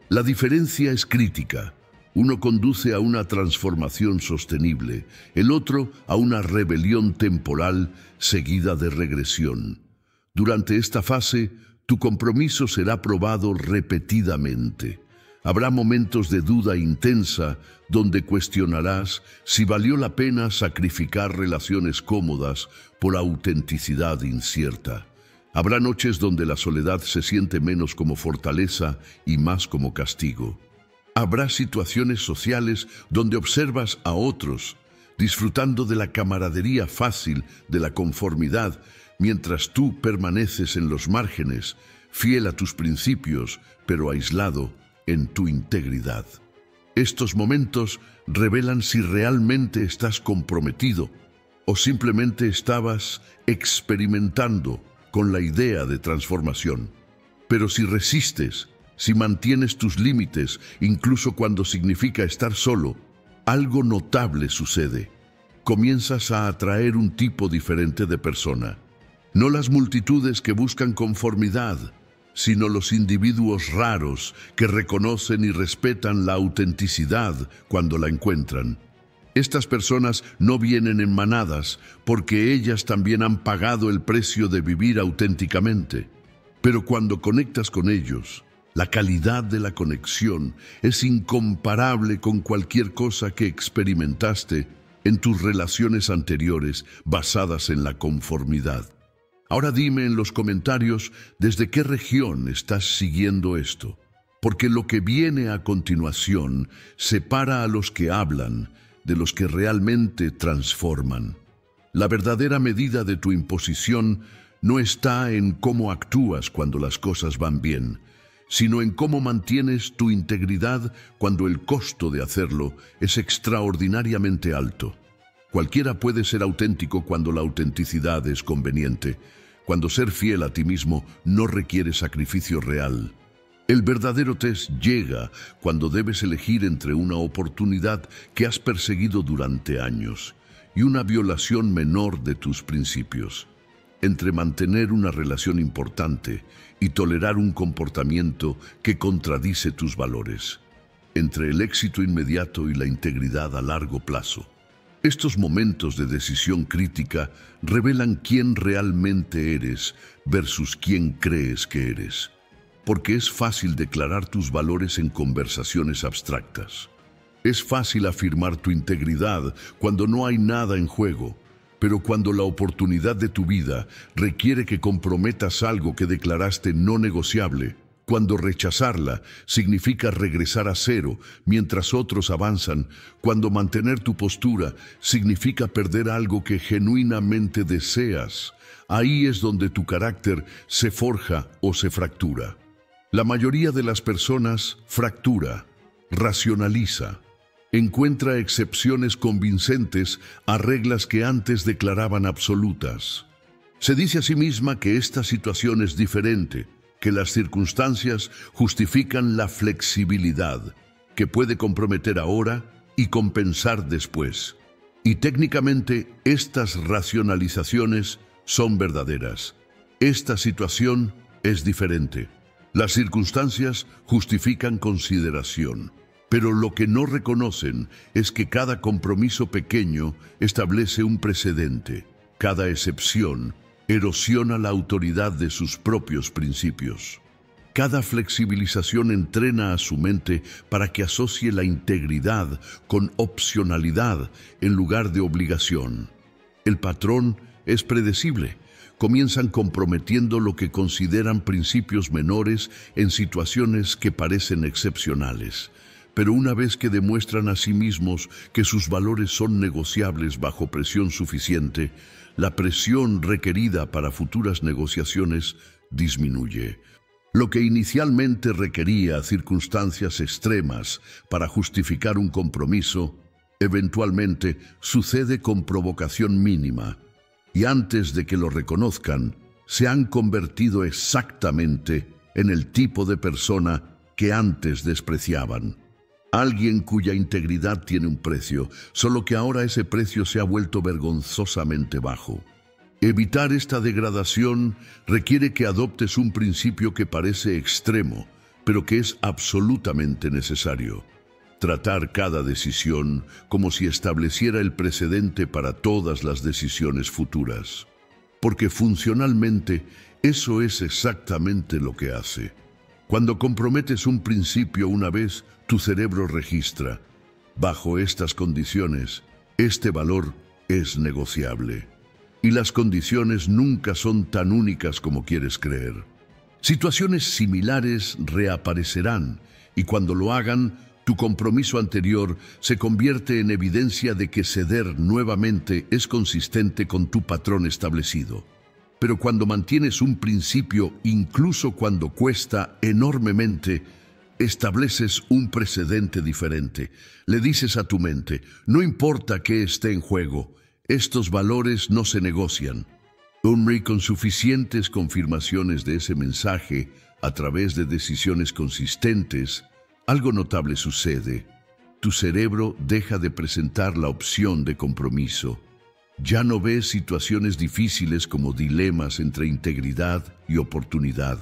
S1: La diferencia es crítica. Uno conduce a una transformación sostenible, el otro a una rebelión temporal seguida de regresión. Durante esta fase, tu compromiso será probado repetidamente. Habrá momentos de duda intensa donde cuestionarás si valió la pena sacrificar relaciones cómodas por autenticidad incierta. Habrá noches donde la soledad se siente menos como fortaleza y más como castigo. Habrá situaciones sociales donde observas a otros disfrutando de la camaradería fácil, de la conformidad, mientras tú permaneces en los márgenes, fiel a tus principios, pero aislado en tu integridad. Estos momentos revelan si realmente estás comprometido o simplemente estabas experimentando con la idea de transformación. Pero si resistes, si mantienes tus límites, incluso cuando significa estar solo, algo notable sucede. Comienzas a atraer un tipo diferente de persona. No las multitudes que buscan conformidad, sino los individuos raros que reconocen y respetan la autenticidad cuando la encuentran. Estas personas no vienen en manadas porque ellas también han pagado el precio de vivir auténticamente. Pero cuando conectas con ellos, la calidad de la conexión es incomparable con cualquier cosa que experimentaste en tus relaciones anteriores basadas en la conformidad. Ahora dime en los comentarios desde qué región estás siguiendo esto, porque lo que viene a continuación separa a los que hablan de los que realmente transforman. La verdadera medida de tu imposición no está en cómo actúas cuando las cosas van bien, sino en cómo mantienes tu integridad cuando el costo de hacerlo es extraordinariamente alto. Cualquiera puede ser auténtico cuando la autenticidad es conveniente, cuando ser fiel a ti mismo no requiere sacrificio real. El verdadero test llega cuando debes elegir entre una oportunidad que has perseguido durante años y una violación menor de tus principios, entre mantener una relación importante y tolerar un comportamiento que contradice tus valores, entre el éxito inmediato y la integridad a largo plazo. Estos momentos de decisión crítica revelan quién realmente eres versus quién crees que eres, porque es fácil declarar tus valores en conversaciones abstractas. Es fácil afirmar tu integridad cuando no hay nada en juego, pero cuando la oportunidad de tu vida requiere que comprometas algo que declaraste no negociable, cuando rechazarla significa regresar a cero mientras otros avanzan, cuando mantener tu postura significa perder algo que genuinamente deseas, ahí es donde tu carácter se forja o se fractura. La mayoría de las personas fractura, racionaliza, encuentra excepciones convincentes a reglas que antes declaraban absolutas. Se dice a sí misma que esta situación es diferente, que las circunstancias justifican la flexibilidad, que puede comprometer ahora y compensar después. Y técnicamente estas racionalizaciones son verdaderas. Esta situación es diferente. Las circunstancias justifican consideración, pero lo que no reconocen es que cada compromiso pequeño establece un precedente. Cada excepción erosiona la autoridad de sus propios principios. Cada flexibilización entrena a su mente para que asocie la integridad con opcionalidad en lugar de obligación. El patrón es predecible. Comienzan comprometiendo lo que consideran principios menores en situaciones que parecen excepcionales. Pero una vez que demuestran a sí mismos que sus valores son negociables bajo presión suficiente, la presión requerida para futuras negociaciones disminuye. Lo que inicialmente requería circunstancias extremas para justificar un compromiso, eventualmente sucede con provocación mínima, y antes de que lo reconozcan, se han convertido exactamente en el tipo de persona que antes despreciaban. Alguien cuya integridad tiene un precio, solo que ahora ese precio se ha vuelto vergonzosamente bajo. Evitar esta degradación requiere que adoptes un principio que parece extremo, pero que es absolutamente necesario. Tratar cada decisión como si estableciera el precedente para todas las decisiones futuras. Porque funcionalmente eso es exactamente lo que hace. Cuando comprometes un principio una vez, tu cerebro registra: bajo estas condiciones, este valor es negociable. Y las condiciones nunca son tan únicas como quieres creer. Situaciones similares reaparecerán, y cuando lo hagan, tu compromiso anterior se convierte en evidencia de que ceder nuevamente es consistente con tu patrón establecido. Pero cuando mantienes un principio, incluso cuando cuesta enormemente, estableces un precedente diferente. Le dices a tu mente: no importa qué esté en juego, estos valores no se negocian. Con suficientes confirmaciones de ese mensaje, a través de decisiones consistentes, algo notable sucede. Tu cerebro deja de presentar la opción de compromiso. Ya no ves situaciones difíciles como dilemas entre integridad y oportunidad.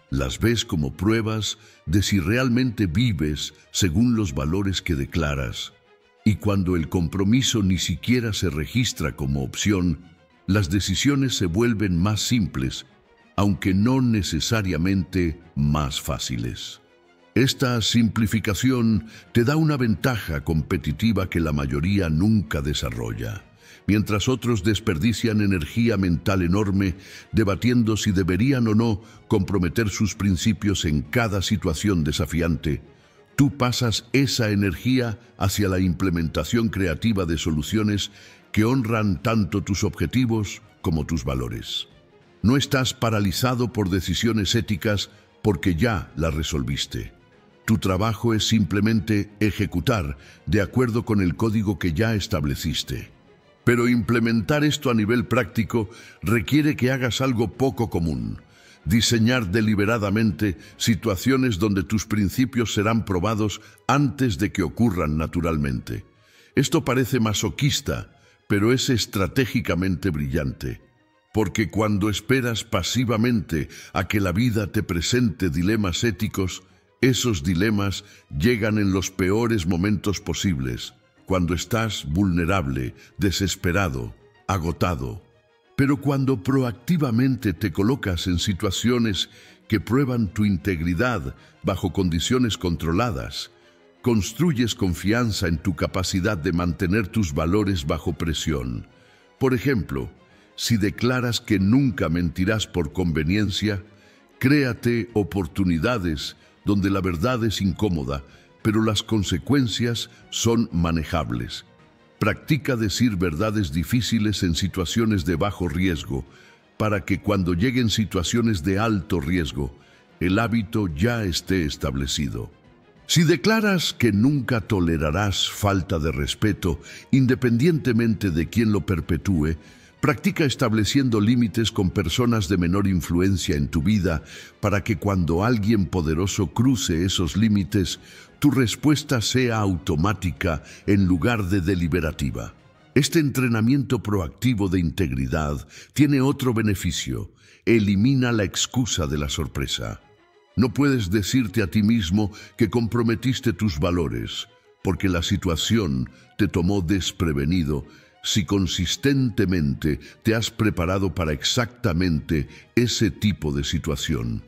S1: Las ves como pruebas de si realmente vives según los valores que declaras. Y cuando el compromiso ni siquiera se registra como opción, las decisiones se vuelven más simples, aunque no necesariamente más fáciles. Esta simplificación te da una ventaja competitiva que la mayoría nunca desarrolla. Mientras otros desperdician energía mental enorme debatiendo si deberían o no comprometer sus principios en cada situación desafiante, tú pasas esa energía hacia la implementación creativa de soluciones que honran tanto tus objetivos como tus valores. No estás paralizado por decisiones éticas porque ya las resolviste. Tu trabajo es simplemente ejecutar de acuerdo con el código que ya estableciste. Pero implementar esto a nivel práctico requiere que hagas algo poco común: diseñar deliberadamente situaciones donde tus principios serán probados antes de que ocurran naturalmente. Esto parece masoquista, pero es estratégicamente brillante. Porque cuando esperas pasivamente a que la vida te presente dilemas éticos, esos dilemas llegan en los peores momentos posibles, cuando estás vulnerable, desesperado, agotado. Pero cuando proactivamente te colocas en situaciones que prueban tu integridad bajo condiciones controladas, construyes confianza en tu capacidad de mantener tus valores bajo presión. Por ejemplo, si declaras que nunca mentirás por conveniencia, créate oportunidades donde la verdad es incómoda, pero las consecuencias son manejables. Practica decir verdades difíciles en situaciones de bajo riesgo, para que cuando lleguen situaciones de alto riesgo, el hábito ya esté establecido. Si declaras que nunca tolerarás falta de respeto, independientemente de quién lo perpetúe, practica estableciendo límites con personas de menor influencia en tu vida para que cuando alguien poderoso cruce esos límites, tu respuesta sea automática en lugar de deliberativa. Este entrenamiento proactivo de integridad tiene otro beneficio: elimina la excusa de la sorpresa. No puedes decirte a ti mismo que comprometiste tus valores, porque la situación te tomó desprevenido si consistentemente te has preparado para exactamente ese tipo de situación.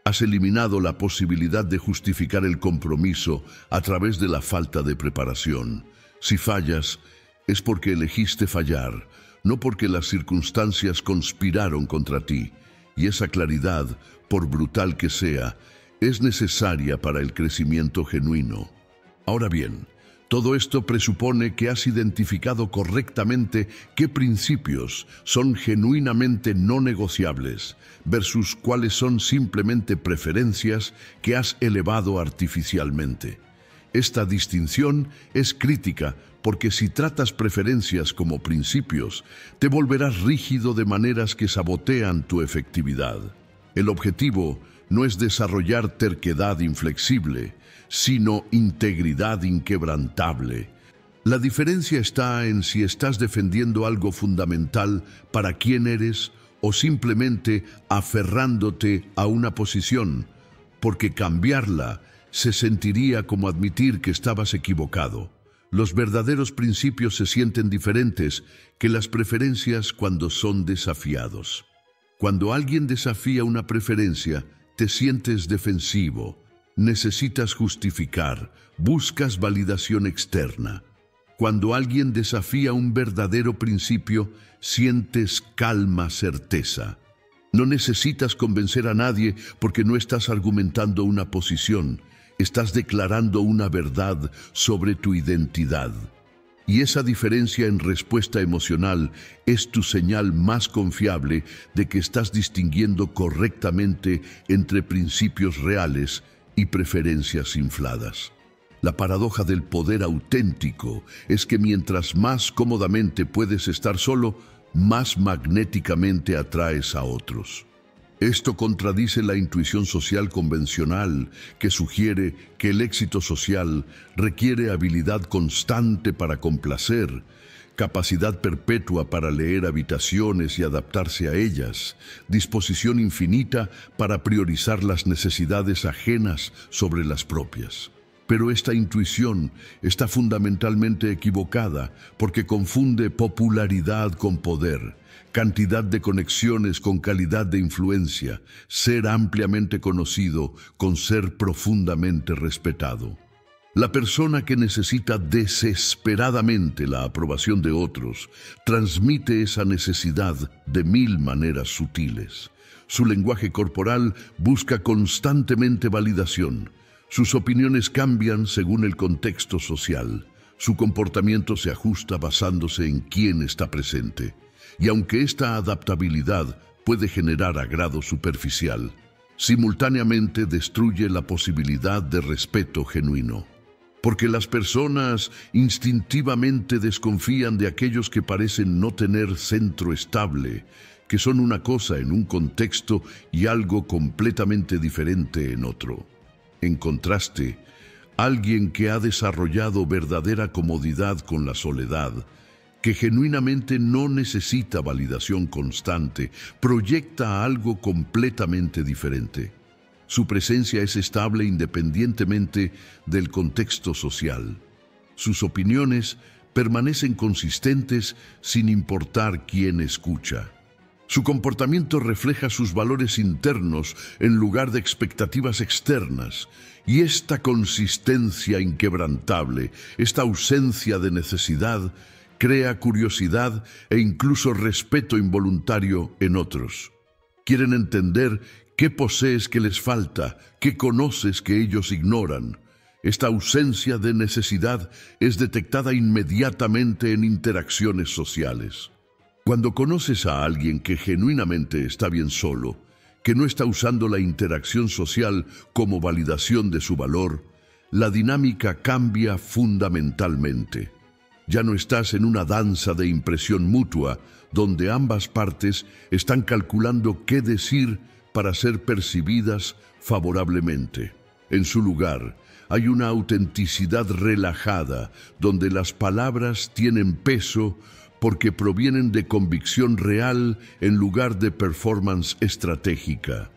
S1: Has eliminado la posibilidad de justificar el compromiso a través de la falta de preparación. Si fallas, es porque elegiste fallar, no porque las circunstancias conspiraron contra ti. Y esa claridad, por brutal que sea, es necesaria para el crecimiento genuino. Ahora bien, todo esto presupone que has identificado correctamente qué principios son genuinamente no negociables versus cuáles son simplemente preferencias que has elevado artificialmente. Esta distinción es crítica porque si tratas preferencias como principios, te volverás rígido de maneras que sabotean tu efectividad. El objetivo no es desarrollar terquedad inflexible, sino integridad inquebrantable. La diferencia está en si estás defendiendo algo fundamental para quién eres o simplemente aferrándote a una posición, porque cambiarla se sentiría como admitir que estabas equivocado. Los verdaderos principios se sienten diferentes que las preferencias cuando son desafiados. Cuando alguien desafía una preferencia, Te sientes defensivo, necesitas justificar, buscas validación externa. Cuando alguien desafía un verdadero principio, sientes calma, certeza. No necesitas convencer a nadie porque no estás argumentando una posición, estás declarando una verdad sobre tu identidad. Y esa diferencia en respuesta emocional es tu señal más confiable de que estás distinguiendo correctamente entre principios reales y preferencias infladas. La paradoja del poder auténtico es que mientras más cómodamente puedes estar solo, más magnéticamente atraes a otros. Esto contradice la intuición social convencional que sugiere que el éxito social requiere habilidad constante para complacer, capacidad perpetua para leer habitaciones y adaptarse a ellas, disposición infinita para priorizar las necesidades ajenas sobre las propias. Pero esta intuición está fundamentalmente equivocada porque confunde popularidad con poder, cantidad de conexiones con calidad de influencia, ser ampliamente conocido con ser profundamente respetado. La persona que necesita desesperadamente la aprobación de otros transmite esa necesidad de 1000 maneras sutiles. Su lenguaje corporal busca constantemente validación. Sus opiniones cambian según el contexto social. Su comportamiento se ajusta basándose en quién está presente. Y aunque esta adaptabilidad puede generar agrado superficial, simultáneamente destruye la posibilidad de respeto genuino. Porque las personas instintivamente desconfían de aquellos que parecen no tener centro estable, que son una cosa en un contexto y algo completamente diferente en otro. En contraste, alguien que ha desarrollado verdadera comodidad con la soledad, que genuinamente no necesita validación constante, proyecta algo completamente diferente. Su presencia es estable independientemente del contexto social. Sus opiniones permanecen consistentes sin importar quién escucha. Su comportamiento refleja sus valores internos en lugar de expectativas externas, y esta consistencia inquebrantable, esta ausencia de necesidad, crea curiosidad e incluso respeto involuntario en otros. Quieren entender qué posees que les falta, qué conoces que ellos ignoran. Esta ausencia de necesidad es detectada inmediatamente en interacciones sociales. Cuando conoces a alguien que genuinamente está bien solo, que no está usando la interacción social como validación de su valor, la dinámica cambia fundamentalmente. Ya no estás en una danza de impresión mutua, donde ambas partes están calculando qué decir para ser percibidas favorablemente. En su lugar, hay una autenticidad relajada, donde las palabras tienen peso porque provienen de convicción real en lugar de performance estratégica.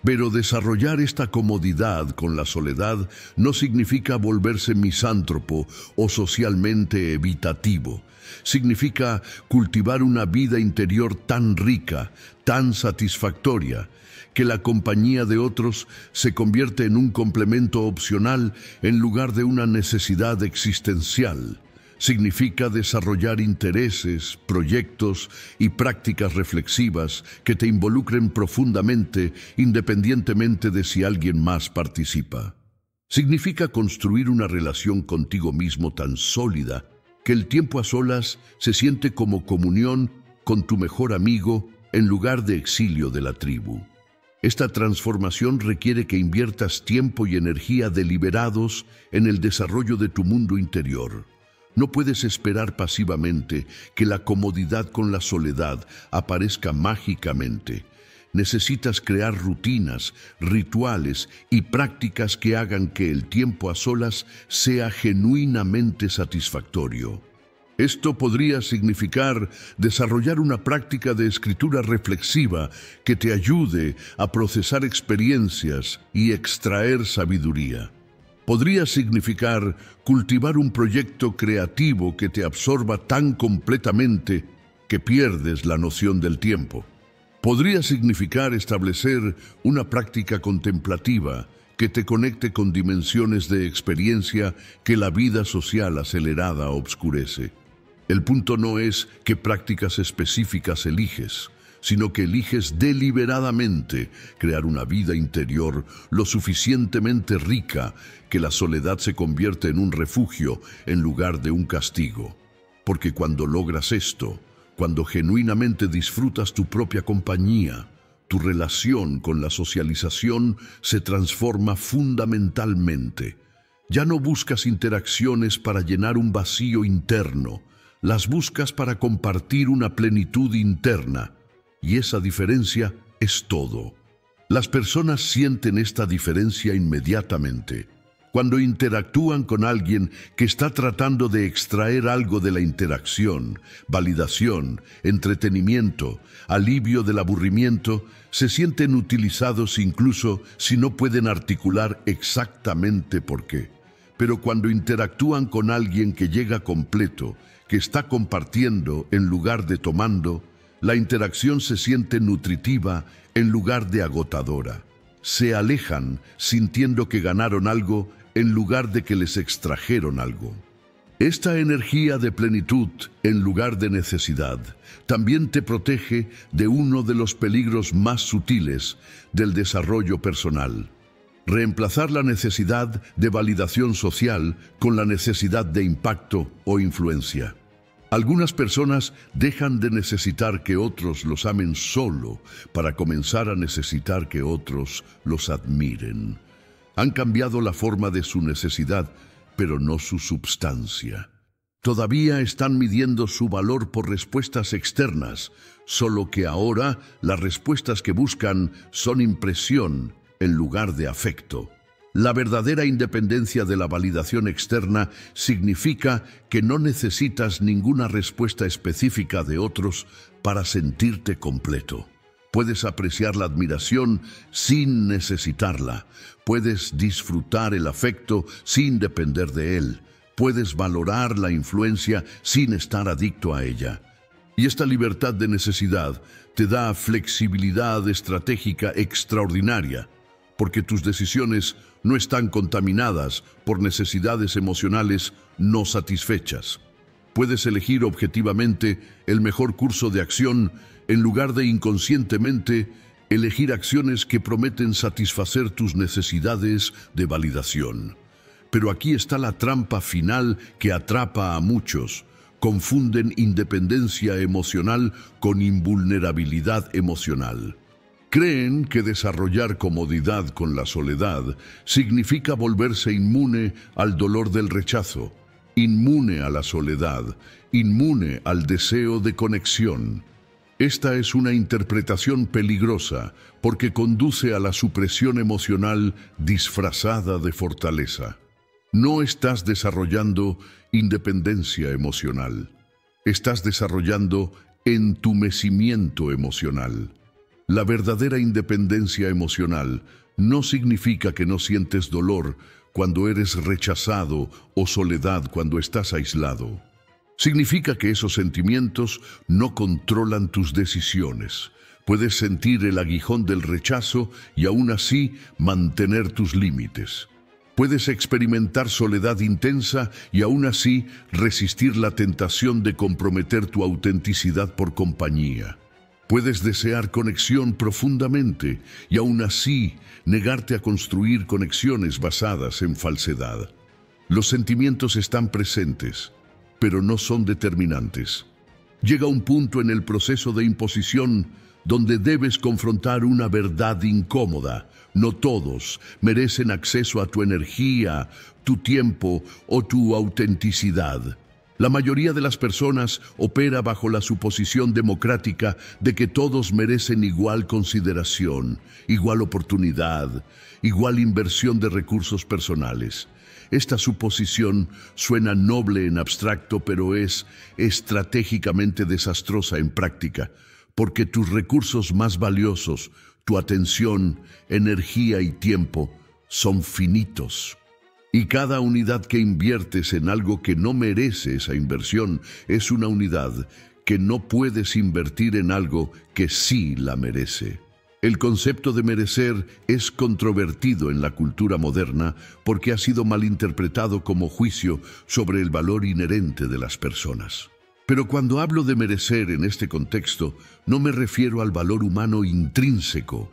S1: Pero desarrollar esta comodidad con la soledad no significa volverse misántropo o socialmente evitativo. Significa cultivar una vida interior tan rica, tan satisfactoria, que la compañía de otros se convierte en un complemento opcional en lugar de una necesidad existencial. Significa desarrollar intereses, proyectos y prácticas reflexivas que te involucren profundamente independientemente de si alguien más participa. Significa construir una relación contigo mismo tan sólida que el tiempo a solas se siente como comunión con tu mejor amigo en lugar de exilio de la tribu. Esta transformación requiere que inviertas tiempo y energía deliberados en el desarrollo de tu mundo interior. No puedes esperar pasivamente que la comodidad con la soledad aparezca mágicamente. Necesitas crear rutinas, rituales y prácticas que hagan que el tiempo a solas sea genuinamente satisfactorio. Esto podría significar desarrollar una práctica de escritura reflexiva que te ayude a procesar experiencias y extraer sabiduría. Podría significar cultivar un proyecto creativo que te absorba tan completamente que pierdes la noción del tiempo. Podría significar establecer una práctica contemplativa que te conecte con dimensiones de experiencia que la vida social acelerada obscurece. El punto no es qué prácticas específicas eliges, sino que eliges deliberadamente crear una vida interior lo suficientemente rica que la soledad se convierte en un refugio en lugar de un castigo. Porque cuando logras esto, cuando genuinamente disfrutas tu propia compañía, tu relación con la socialización se transforma fundamentalmente. Ya no buscas interacciones para llenar un vacío interno, las buscas para compartir una plenitud interna. Y esa diferencia es todo. Las personas sienten esta diferencia inmediatamente. Cuando interactúan con alguien que está tratando de extraer algo de la interacción, validación, entretenimiento, alivio del aburrimiento, se sienten utilizados incluso si no pueden articular exactamente por qué. Pero cuando interactúan con alguien que llega completo, que está compartiendo en lugar de tomando, la interacción se siente nutritiva en lugar de agotadora. Se alejan sintiendo que ganaron algo en lugar de que les extrajeron algo. Esta energía de plenitud en lugar de necesidad también te protege de uno de los peligros más sutiles del desarrollo personal: reemplazar la necesidad de validación social con la necesidad de impacto o influencia. Algunas personas dejan de necesitar que otros los amen solo para comenzar a necesitar que otros los admiren. Han cambiado la forma de su necesidad, pero no su substancia. Todavía están midiendo su valor por respuestas externas, solo que ahora las respuestas que buscan son impresión en lugar de afecto. La verdadera independencia de la validación externa significa que no necesitas ninguna respuesta específica de otros para sentirte completo. Puedes apreciar la admiración sin necesitarla. Puedes disfrutar el afecto sin depender de él. Puedes valorar la influencia sin estar adicto a ella. Y esta libertad de necesidad te da flexibilidad estratégica extraordinaria, porque tus decisiones no están contaminadas por necesidades emocionales no satisfechas. Puedes elegir objetivamente el mejor curso de acción en lugar de inconscientemente elegir acciones que prometen satisfacer tus necesidades de validación. Pero aquí está la trampa final que atrapa a muchos. Confunden independencia emocional con invulnerabilidad emocional. Creen que desarrollar comodidad con la soledad significa volverse inmune al dolor del rechazo, inmune a la soledad, inmune al deseo de conexión. Esta es una interpretación peligrosa porque conduce a la supresión emocional disfrazada de fortaleza. No estás desarrollando independencia emocional. Estás desarrollando entumecimiento emocional. La verdadera independencia emocional no significa que no sientes dolor cuando eres rechazado o soledad cuando estás aislado. Significa que esos sentimientos no controlan tus decisiones. Puedes sentir el aguijón del rechazo y aún así mantener tus límites. Puedes experimentar soledad intensa y aún así resistir la tentación de comprometer tu autenticidad por compañía. Puedes desear conexión profundamente y aún así negarte a construir conexiones basadas en falsedad. Los sentimientos están presentes, pero no son determinantes. Llega un punto en el proceso de imposición donde debes confrontar una verdad incómoda. No todos merecen acceso a tu energía, tu tiempo o tu autenticidad. La mayoría de las personas opera bajo la suposición democrática de que todos merecen igual consideración, igual oportunidad, igual inversión de recursos personales. Esta suposición suena noble en abstracto, pero es estratégicamente desastrosa en práctica, porque tus recursos más valiosos, tu atención, energía y tiempo, son finitos. Y cada unidad que inviertes en algo que no merece esa inversión es una unidad que no puedes invertir en algo que sí la merece. El concepto de merecer es controvertido en la cultura moderna porque ha sido malinterpretado como juicio sobre el valor inherente de las personas. Pero cuando hablo de merecer en este contexto, no me refiero al valor humano intrínseco.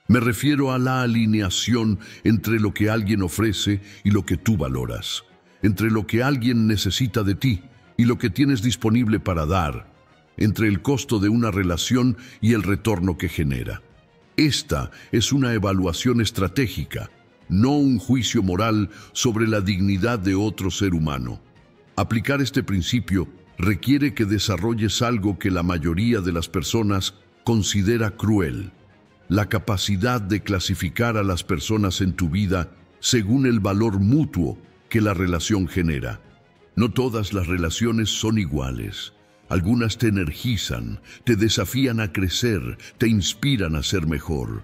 S1: Me refiero a la alineación entre lo que alguien ofrece y lo que tú valoras, entre lo que alguien necesita de ti y lo que tienes disponible para dar, entre el costo de una relación y el retorno que genera. Esta es una evaluación estratégica, no un juicio moral sobre la dignidad de otro ser humano. Aplicar este principio requiere que desarrolles algo que la mayoría de las personas considera cruel: la capacidad de clasificar a las personas en tu vida según el valor mutuo que la relación genera. No todas las relaciones son iguales. Algunas te energizan, te desafían a crecer, te inspiran a ser mejor.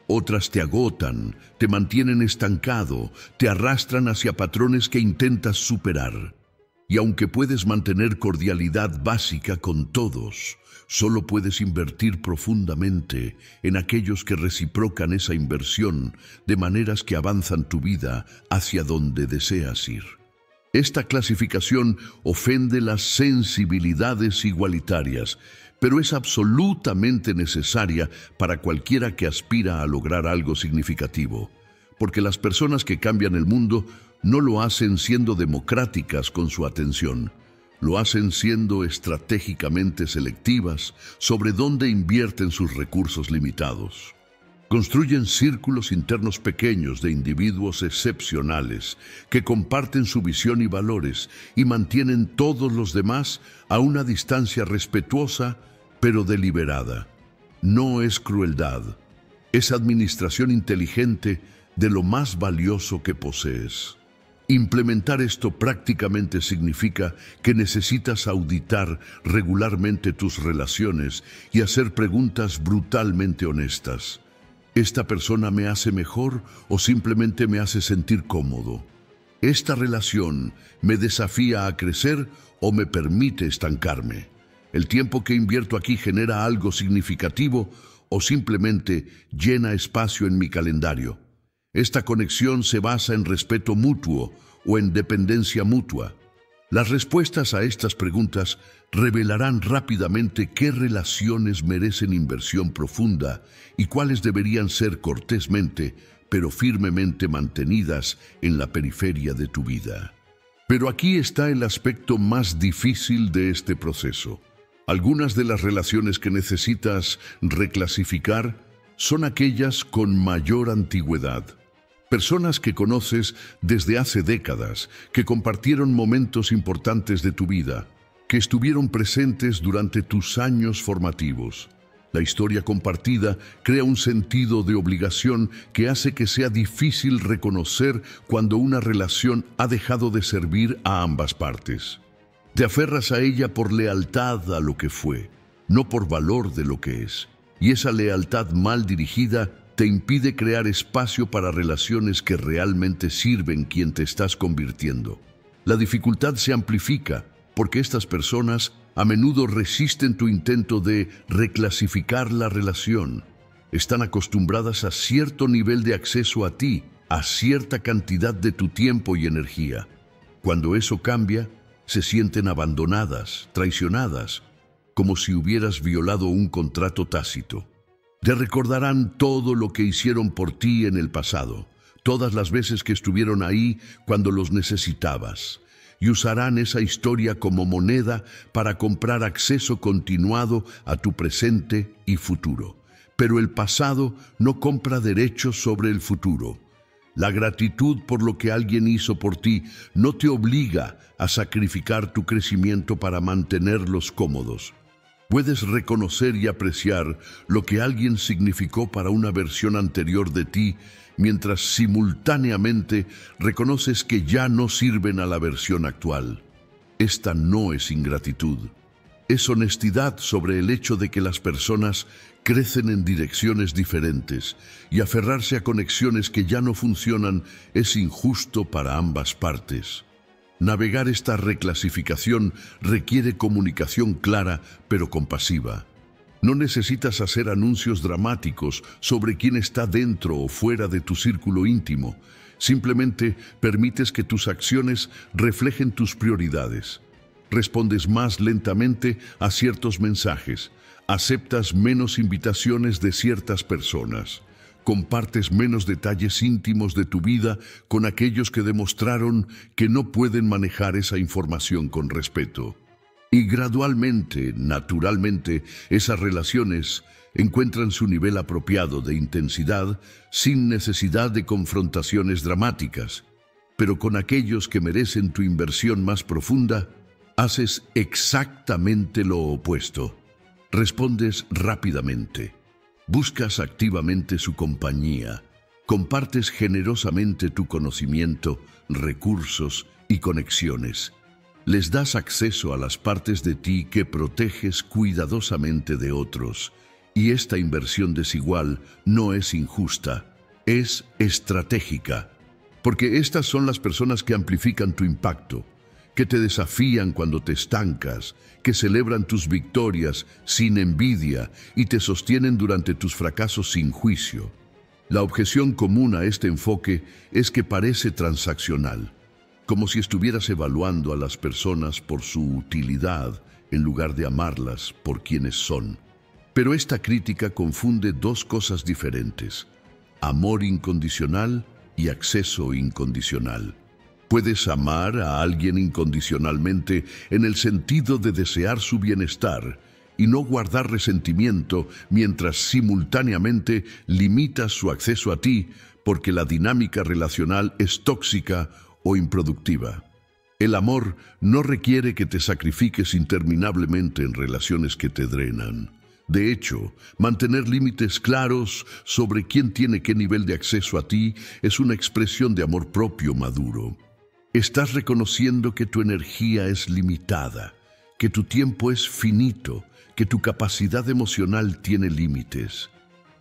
S1: Otras te agotan, te mantienen estancado, te arrastran hacia patrones que intentas superar. Y aunque puedes mantener cordialidad básica con todos, solo puedes invertir profundamente en aquellos que reciprocan esa inversión de maneras que avanzan tu vida hacia donde deseas ir. Esta clasificación ofende las sensibilidades igualitarias, pero es absolutamente necesaria para cualquiera que aspira a lograr algo significativo, porque las personas que cambian el mundo no lo hacen siendo democráticas con su atención, lo hacen siendo estratégicamente selectivas sobre dónde invierten sus recursos limitados. Construyen círculos internos pequeños de individuos excepcionales que comparten su visión y valores y mantienen todos los demás a una distancia respetuosa pero deliberada. No es crueldad, es administración inteligente de lo más valioso que posees. Implementar esto prácticamente significa que necesitas auditar regularmente tus relaciones y hacer preguntas brutalmente honestas. ¿Esta persona me hace mejor o simplemente me hace sentir cómodo? ¿Esta relación me desafía a crecer o me permite estancarme? ¿El tiempo que invierto aquí genera algo significativo o simplemente llena espacio en mi calendario? ¿Esta conexión se basa en respeto mutuo o en dependencia mutua? Las respuestas a estas preguntas revelarán rápidamente qué relaciones merecen inversión profunda y cuáles deberían ser cortésmente, pero firmemente mantenidas en la periferia de tu vida. Pero aquí está el aspecto más difícil de este proceso. Algunas de las relaciones que necesitas reclasificar son aquellas con mayor antigüedad. Personas que conoces desde hace décadas, que compartieron momentos importantes de tu vida, que estuvieron presentes durante tus años formativos. La historia compartida crea un sentido de obligación que hace que sea difícil reconocer cuando una relación ha dejado de servir a ambas partes. Te aferras a ella por lealtad a lo que fue, no por valor de lo que es. Y esa lealtad mal dirigida te impide crear espacio para relaciones que realmente sirven quien te estás convirtiendo. La dificultad se amplifica porque estas personas a menudo resisten tu intento de reclasificar la relación. Están acostumbradas a cierto nivel de acceso a ti, a cierta cantidad de tu tiempo y energía. Cuando eso cambia, se sienten abandonadas, traicionadas, como si hubieras violado un contrato tácito. Te recordarán todo lo que hicieron por ti en el pasado, todas las veces que estuvieron ahí cuando los necesitabas, y usarán esa historia como moneda para comprar acceso continuado a tu presente y futuro. Pero el pasado no compra derechos sobre el futuro. La gratitud por lo que alguien hizo por ti no te obliga a sacrificar tu crecimiento para mantenerlos cómodos. Puedes reconocer y apreciar lo que alguien significó para una versión anterior de ti, mientras simultáneamente reconoces que ya no sirven a la versión actual. Esta no es ingratitud. Es honestidad sobre el hecho de que las personas crecen en direcciones diferentes y aferrarse a conexiones que ya no funcionan es injusto para ambas partes. Navegar esta reclasificación requiere comunicación clara pero compasiva. No necesitas hacer anuncios dramáticos sobre quién está dentro o fuera de tu círculo íntimo. Simplemente permites que tus acciones reflejen tus prioridades. Respondes más lentamente a ciertos mensajes. Aceptas menos invitaciones de ciertas personas. Compartes menos detalles íntimos de tu vida con aquellos que demostraron que no pueden manejar esa información con respeto. Y gradualmente, naturalmente, esas relaciones encuentran su nivel apropiado de intensidad sin necesidad de confrontaciones dramáticas. Pero con aquellos que merecen tu inversión más profunda, haces exactamente lo opuesto. Respondes rápidamente. Buscas activamente su compañía. Compartes generosamente tu conocimiento, recursos y conexiones. Les das acceso a las partes de ti que proteges cuidadosamente de otros. Y esta inversión desigual no es injusta, es estratégica. Porque estas son las personas que amplifican tu impacto, que te desafían cuando te estancas, que celebran tus victorias sin envidia y te sostienen durante tus fracasos sin juicio. La objeción común a este enfoque es que parece transaccional, como si estuvieras evaluando a las personas por su utilidad en lugar de amarlas por quienes son. Pero esta crítica confunde dos cosas diferentes: amor incondicional y acceso incondicional. Puedes amar a alguien incondicionalmente en el sentido de desear su bienestar y no guardar resentimiento mientras simultáneamente limitas su acceso a ti porque la dinámica relacional es tóxica o improductiva. El amor no requiere que te sacrifiques interminablemente en relaciones que te drenan. De hecho, mantener límites claros sobre quién tiene qué nivel de acceso a ti es una expresión de amor propio maduro. Estás reconociendo que tu energía es limitada, que tu tiempo es finito, que tu capacidad emocional tiene límites.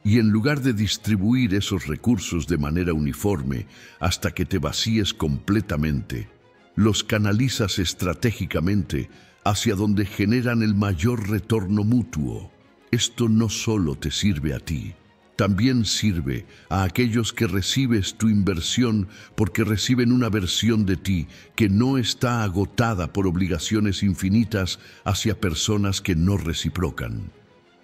S1: Y en lugar de distribuir esos recursos de manera uniforme hasta que te vacíes completamente, los canalizas estratégicamente hacia donde generan el mayor retorno mutuo. Esto no solo te sirve a ti, también sirve a aquellos que recibes tu inversión porque reciben una versión de ti que no está agotada por obligaciones infinitas hacia personas que no reciprocan.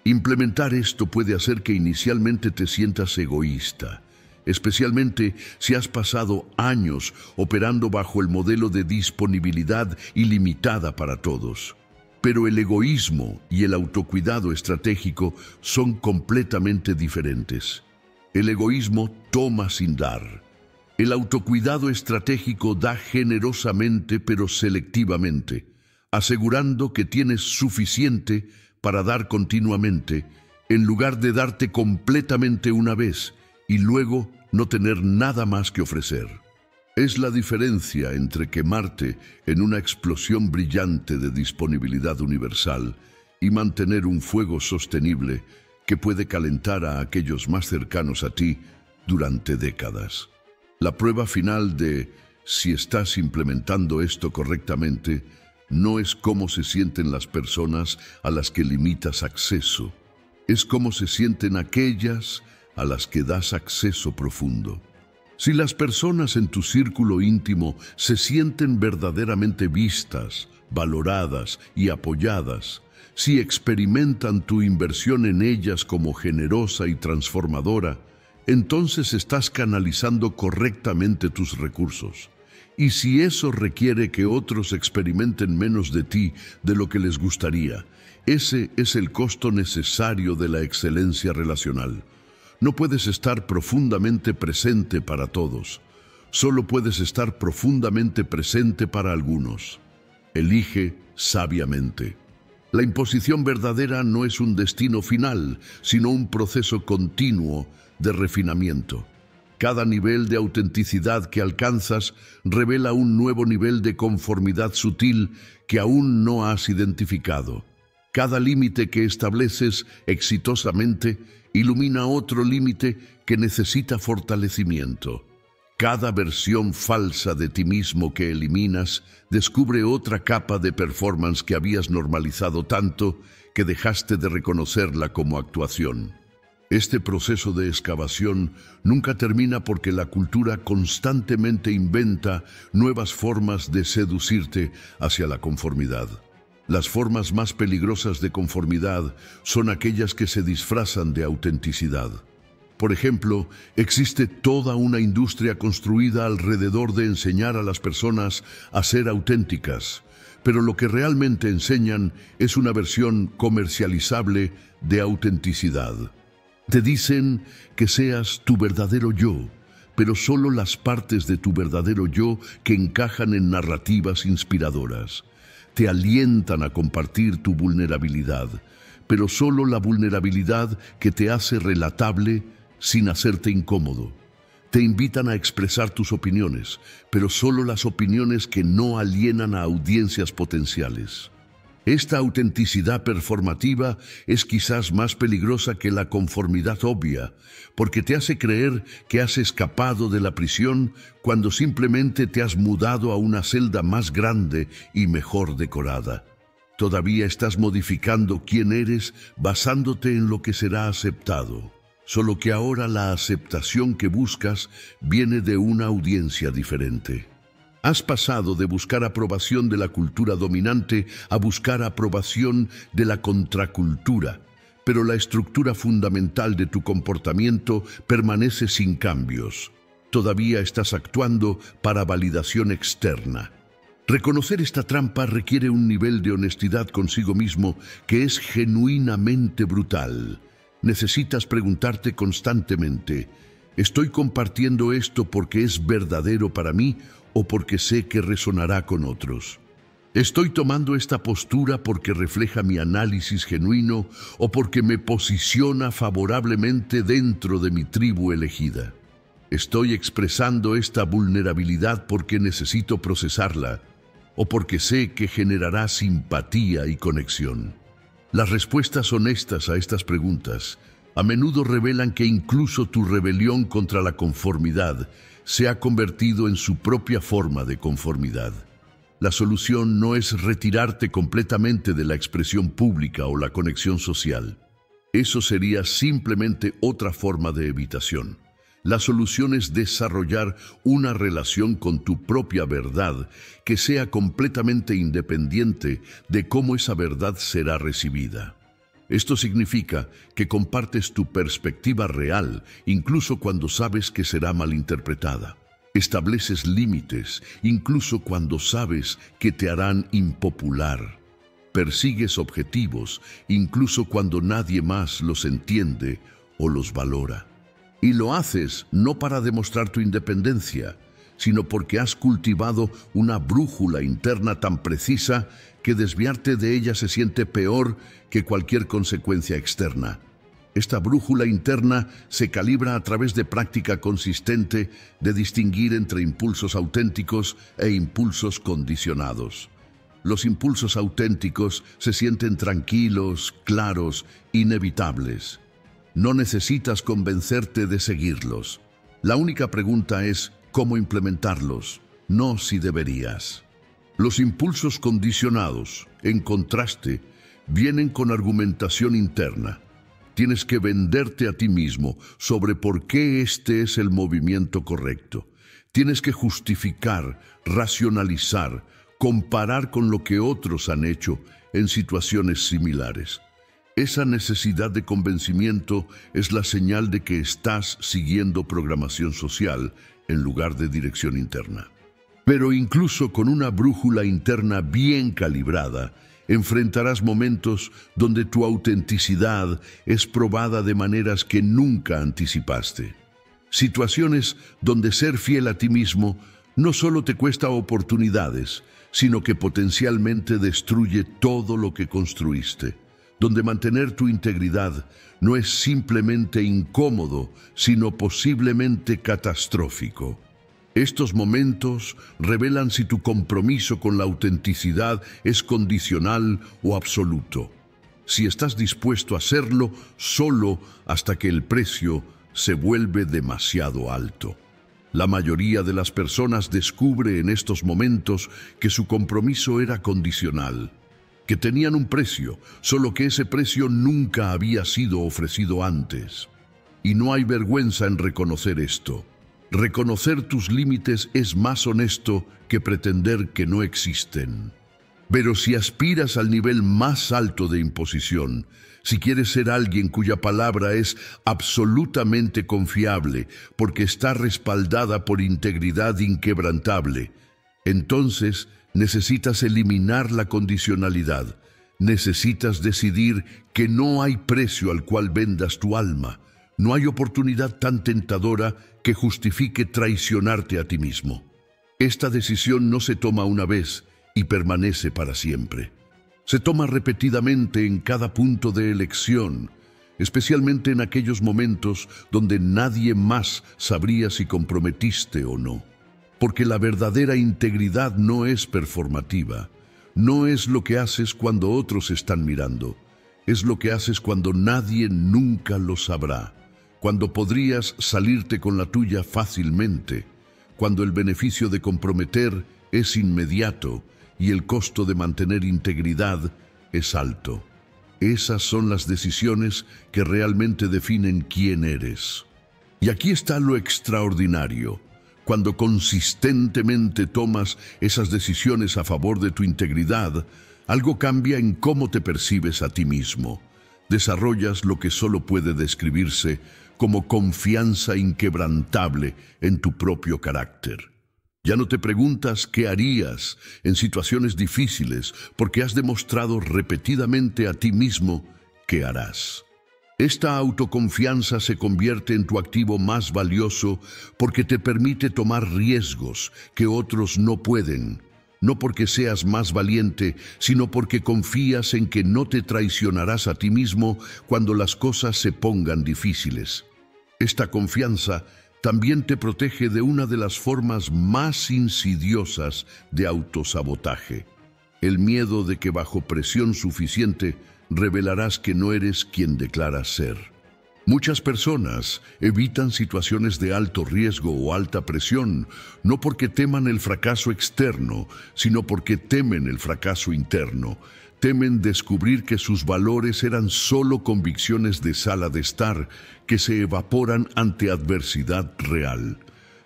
S1: Implementar esto puede hacer que inicialmente te sientas egoísta, especialmente si has pasado años operando bajo el modelo de disponibilidad ilimitada para todos. Pero el egoísmo y el autocuidado estratégico son completamente diferentes. El egoísmo toma sin dar. El autocuidado estratégico da generosamente pero selectivamente, asegurando que tienes suficiente para dar continuamente, en lugar de darte completamente una vez y luego no tener nada más que ofrecer. Es la diferencia entre quemarte en una explosión brillante de disponibilidad universal y mantener un fuego sostenible que puede calentar a aquellos más cercanos a ti durante décadas. La prueba final de si estás implementando esto correctamente no es cómo se sienten las personas a las que limitas acceso, es cómo se sienten aquellas a las que das acceso profundo. Si las personas en tu círculo íntimo se sienten verdaderamente vistas, valoradas y apoyadas, si experimentan tu inversión en ellas como generosa y transformadora, entonces estás canalizando correctamente tus recursos. Y si eso requiere que otros experimenten menos de ti de lo que les gustaría, ese es el costo necesario de la excelencia relacional. No puedes estar profundamente presente para todos. Solo puedes estar profundamente presente para algunos. Elige sabiamente. La imposición verdadera no es un destino final, sino un proceso continuo de refinamiento. Cada nivel de autenticidad que alcanzas revela un nuevo nivel de conformidad sutil que aún no has identificado. Cada límite que estableces exitosamente ilumina otro límite que necesita fortalecimiento. Cada versión falsa de ti mismo que eliminas descubre otra capa de performance que habías normalizado tanto que dejaste de reconocerla como actuación. Este proceso de excavación nunca termina porque la cultura constantemente inventa nuevas formas de seducirte hacia la conformidad. Las formas más peligrosas de conformidad son aquellas que se disfrazan de autenticidad. Por ejemplo, existe toda una industria construida alrededor de enseñar a las personas a ser auténticas, pero lo que realmente enseñan es una versión comercializable de autenticidad. Te dicen que seas tu verdadero yo, pero solo las partes de tu verdadero yo que encajan en narrativas inspiradoras. Te alientan a compartir tu vulnerabilidad, pero solo la vulnerabilidad que te hace relatable sin hacerte incómodo. Te invitan a expresar tus opiniones, pero solo las opiniones que no alienan a audiencias potenciales. Esta autenticidad performativa es quizás más peligrosa que la conformidad obvia, porque te hace creer que has escapado de la prisión cuando simplemente te has mudado a una celda más grande y mejor decorada. Todavía estás modificando quién eres basándote en lo que será aceptado, solo que ahora la aceptación que buscas viene de una audiencia diferente. Has pasado de buscar aprobación de la cultura dominante a buscar aprobación de la contracultura, pero la estructura fundamental de tu comportamiento permanece sin cambios. Todavía estás actuando para validación externa. Reconocer esta trampa requiere un nivel de honestidad consigo mismo que es genuinamente brutal. Necesitas preguntarte constantemente: ¿estoy compartiendo esto porque es verdadero para mí o porque sé que resonará con otros? ¿Estoy tomando esta postura porque refleja mi análisis genuino o porque me posiciona favorablemente dentro de mi tribu elegida? ¿Estoy expresando esta vulnerabilidad porque necesito procesarla o porque sé que generará simpatía y conexión? Las respuestas honestas a estas preguntas a menudo revelan que incluso tu rebelión contra la conformidad se ha convertido en su propia forma de conformidad. La solución no es retirarte completamente de la expresión pública o la conexión social. Eso sería simplemente otra forma de evitación. La solución es desarrollar una relación con tu propia verdad que sea completamente independiente de cómo esa verdad será recibida. Esto significa que compartes tu perspectiva real, incluso cuando sabes que será malinterpretada. Estableces límites, incluso cuando sabes que te harán impopular. Persigues objetivos, incluso cuando nadie más los entiende o los valora. Y lo haces no para demostrar tu independencia, sino porque has cultivado una brújula interna tan precisa que desviarte de ella se siente peor que cualquier consecuencia externa. Esta brújula interna se calibra a través de práctica consistente de distinguir entre impulsos auténticos e impulsos condicionados. Los impulsos auténticos se sienten tranquilos, claros, inevitables. No necesitas convencerte de seguirlos. La única pregunta es cómo implementarlos, no si deberías. Los impulsos condicionados, en contraste, vienen con argumentación interna. Tienes que venderte a ti mismo sobre por qué este es el movimiento correcto. Tienes que justificar, racionalizar, comparar con lo que otros han hecho en situaciones similares. Esa necesidad de convencimiento es la señal de que estás siguiendo programación social en lugar de dirección interna. Pero incluso con una brújula interna bien calibrada, enfrentarás momentos donde tu autenticidad es probada de maneras que nunca anticipaste. Situaciones donde ser fiel a ti mismo no solo te cuesta oportunidades, sino que potencialmente destruye todo lo que construiste. Donde mantener tu integridad no es simplemente incómodo, sino posiblemente catastrófico. Estos momentos revelan si tu compromiso con la autenticidad es condicional o absoluto. Si estás dispuesto a hacerlo solo hasta que el precio se vuelve demasiado alto. La mayoría de las personas descubre en estos momentos que su compromiso era condicional, que tenían un precio, solo que ese precio nunca había sido ofrecido antes. Y no hay vergüenza en reconocer esto. Reconocer tus límites es más honesto que pretender que no existen. Pero si aspiras al nivel más alto de imposición, si quieres ser alguien cuya palabra es absolutamente confiable porque está respaldada por integridad inquebrantable, entonces necesitas eliminar la condicionalidad. Necesitas decidir que no hay precio al cual vendas tu alma. No hay oportunidad tan tentadora que justifique traicionarte a ti mismo. Esta decisión no se toma una vez y permanece para siempre. Se toma repetidamente en cada punto de elección, especialmente en aquellos momentos donde nadie más sabría si comprometiste o no. Porque la verdadera integridad no es performativa, no es lo que haces cuando otros están mirando, es lo que haces cuando nadie nunca lo sabrá, cuando podrías salirte con la tuya fácilmente, cuando el beneficio de comprometer es inmediato y el costo de mantener integridad es alto. Esas son las decisiones que realmente definen quién eres. Y aquí está lo extraordinario. Cuando consistentemente tomas esas decisiones a favor de tu integridad, algo cambia en cómo te percibes a ti mismo. Desarrollas lo que solo puede describirse como confianza inquebrantable en tu propio carácter. Ya no te preguntas qué harías en situaciones difíciles porque has demostrado repetidamente a ti mismo qué harás. Esta autoconfianza se convierte en tu activo más valioso porque te permite tomar riesgos que otros no pueden, no porque seas más valiente, sino porque confías en que no te traicionarás a ti mismo cuando las cosas se pongan difíciles. Esta confianza también te protege de una de las formas más insidiosas de autosabotaje, el miedo de que bajo presión suficiente revelarás que no eres quien declaras ser. Muchas personas evitan situaciones de alto riesgo o alta presión, no porque teman el fracaso externo, sino porque temen el fracaso interno. Temen descubrir que sus valores eran solo convicciones de sala de estar que se evaporan ante adversidad real.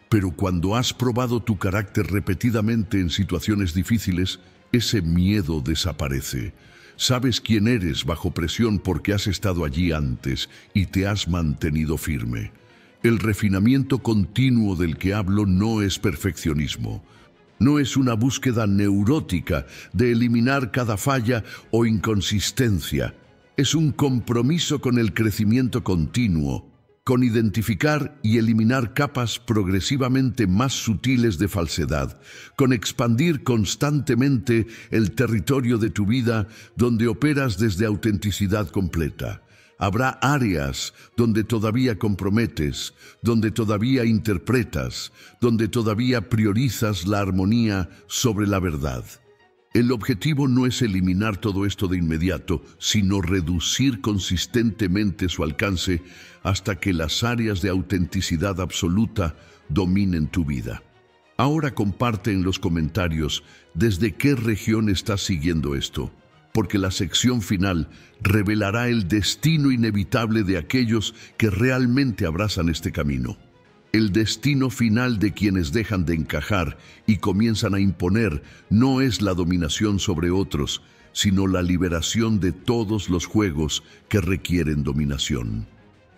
S1: Pero cuando has probado tu carácter repetidamente en situaciones difíciles, ese miedo desaparece. Sabes quién eres bajo presión porque has estado allí antes y te has mantenido firme. El refinamiento continuo del que hablo no es perfeccionismo. No es una búsqueda neurótica de eliminar cada falla o inconsistencia. Es un compromiso con el crecimiento continuo, con identificar y eliminar capas progresivamente más sutiles de falsedad, con expandir constantemente el territorio de tu vida donde operas desde autenticidad completa. Habrá áreas donde todavía comprometes, donde todavía interpretas, donde todavía priorizas la armonía sobre la verdad. El objetivo no es eliminar todo esto de inmediato, sino reducir consistentemente su alcance hasta que las áreas de autenticidad absoluta dominen tu vida. Ahora comparte en los comentarios desde qué región estás siguiendo esto, porque la sección final revelará el destino inevitable de aquellos que realmente abrazan este camino. El destino final de quienes dejan de encajar y comienzan a imponer no es la dominación sobre otros, sino la liberación de todos los juegos que requieren dominación.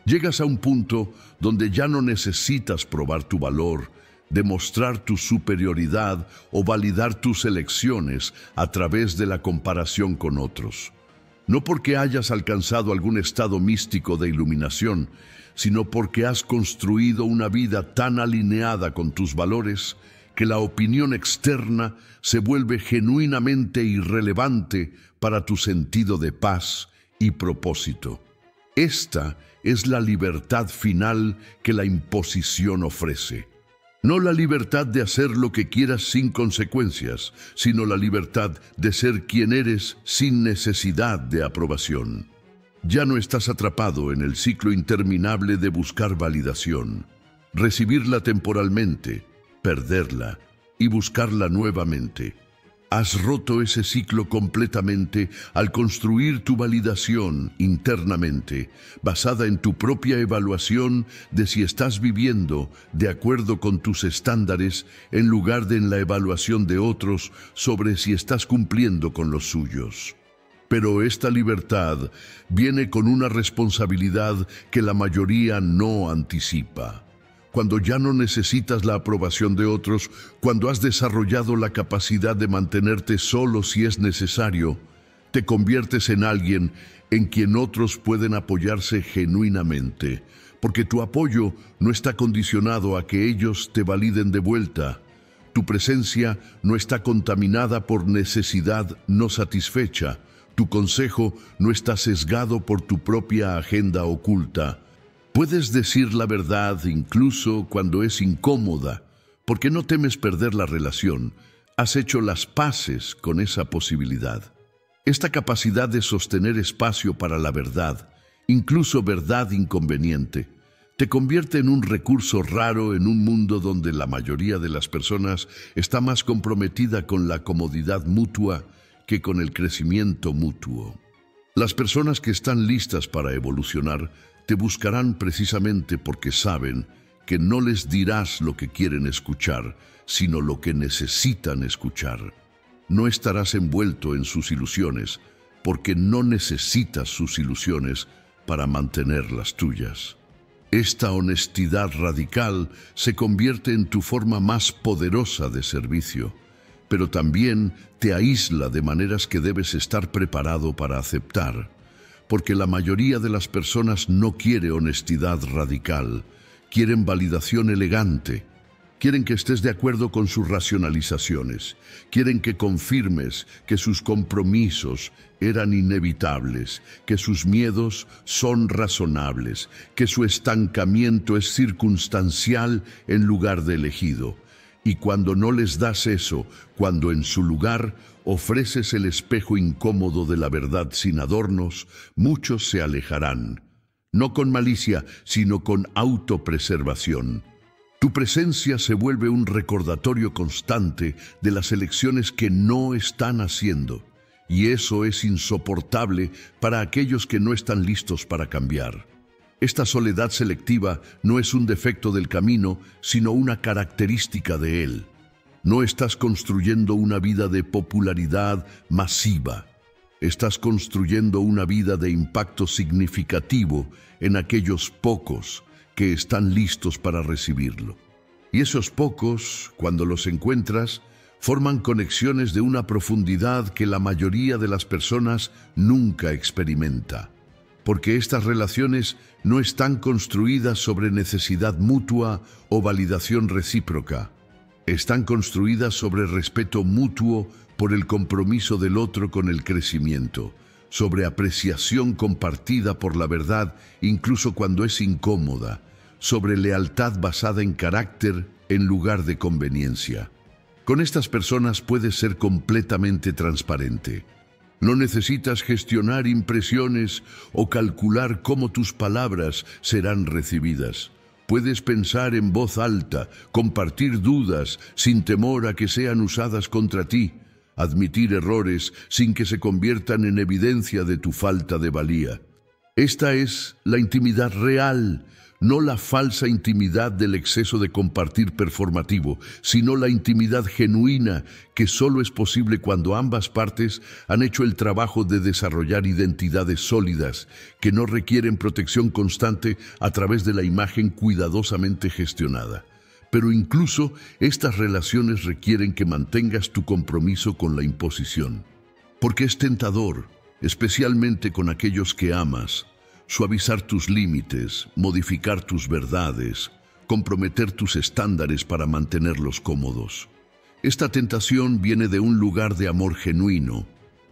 S1: Llegas a un punto donde ya no necesitas probar tu valor, demostrar tu superioridad o validar tus elecciones a través de la comparación con otros. No porque hayas alcanzado algún estado místico de iluminación, sino porque has construido una vida tan alineada con tus valores que la opinión externa se vuelve genuinamente irrelevante para tu sentido de paz y propósito. Esta es la libertad final que la imposición ofrece. No la libertad de hacer lo que quieras sin consecuencias, sino la libertad de ser quien eres sin necesidad de aprobación. Ya no estás atrapado en el ciclo interminable de buscar validación. recibirla temporalmente, perderla y buscarla nuevamente. Has roto ese ciclo completamente al construir tu validación internamente, basada en tu propia evaluación de si estás viviendo de acuerdo con tus estándares en lugar de en la evaluación de otros sobre si estás cumpliendo con los suyos. Pero esta libertad viene con una responsabilidad que la mayoría no anticipa. Cuando ya no necesitas la aprobación de otros, cuando has desarrollado la capacidad de mantenerte solo si es necesario, te conviertes en alguien en quien otros pueden apoyarse genuinamente, porque tu apoyo no está condicionado a que ellos te validen de vuelta. Tu presencia no está contaminada por necesidad no satisfecha. Tu consejo no está sesgado por tu propia agenda oculta. Puedes decir la verdad incluso cuando es incómoda, porque no temes perder la relación. Has hecho las paces con esa posibilidad. Esta capacidad de sostener espacio para la verdad, incluso verdad inconveniente, te convierte en un recurso raro en un mundo donde la mayoría de las personas está más comprometida con la comodidad mutua que con el crecimiento mutuo. Las personas que están listas para evolucionar te buscarán precisamente porque saben que no les dirás lo que quieren escuchar, sino lo que necesitan escuchar. No estarás envuelto en sus ilusiones, porque no necesitas sus ilusiones para mantener las tuyas. Esta honestidad radical se convierte en tu forma más poderosa de servicio, pero también te aísla de maneras que debes estar preparado para aceptar. Porque la mayoría de las personas no quiere honestidad radical, quieren validación elegante, quieren que estés de acuerdo con sus racionalizaciones, quieren que confirmes que sus compromisos eran inevitables, que sus miedos son razonables, que su estancamiento es circunstancial en lugar de elegido. Y cuando no les das eso, cuando en su lugar ofreces el espejo incómodo de la verdad sin adornos, muchos se alejarán, no con malicia, sino con autopreservación. Tu presencia se vuelve un recordatorio constante de las elecciones que no están haciendo, y eso es insoportable para aquellos que no están listos para cambiar. Esta soledad selectiva no es un defecto del camino, sino una característica de él. No estás construyendo una vida de popularidad masiva. Estás construyendo una vida de impacto significativo en aquellos pocos que están listos para recibirlo. Y esos pocos, cuando los encuentras, forman conexiones de una profundidad que la mayoría de las personas nunca experimenta. Porque estas relaciones no están construidas sobre necesidad mutua o validación recíproca. Están construidas sobre respeto mutuo por el compromiso del otro con el crecimiento, sobre apreciación compartida por la verdad incluso cuando es incómoda, sobre lealtad basada en carácter en lugar de conveniencia. Con estas personas puedes ser completamente transparente. No necesitas gestionar impresiones o calcular cómo tus palabras serán recibidas. Puedes pensar en voz alta, compartir dudas sin temor a que sean usadas contra ti, admitir errores sin que se conviertan en evidencia de tu falta de valía. Esta es la intimidad real, no la falsa intimidad del exceso de compartir performativo, sino la intimidad genuina que solo es posible cuando ambas partes han hecho el trabajo de desarrollar identidades sólidas que no requieren protección constante a través de la imagen cuidadosamente gestionada. Pero incluso estas relaciones requieren que mantengas tu compromiso con la imposición, porque es tentador, especialmente con aquellos que amas, suavizar tus límites, modificar tus verdades, comprometer tus estándares para mantenerlos cómodos. Esta tentación viene de un lugar de amor genuino,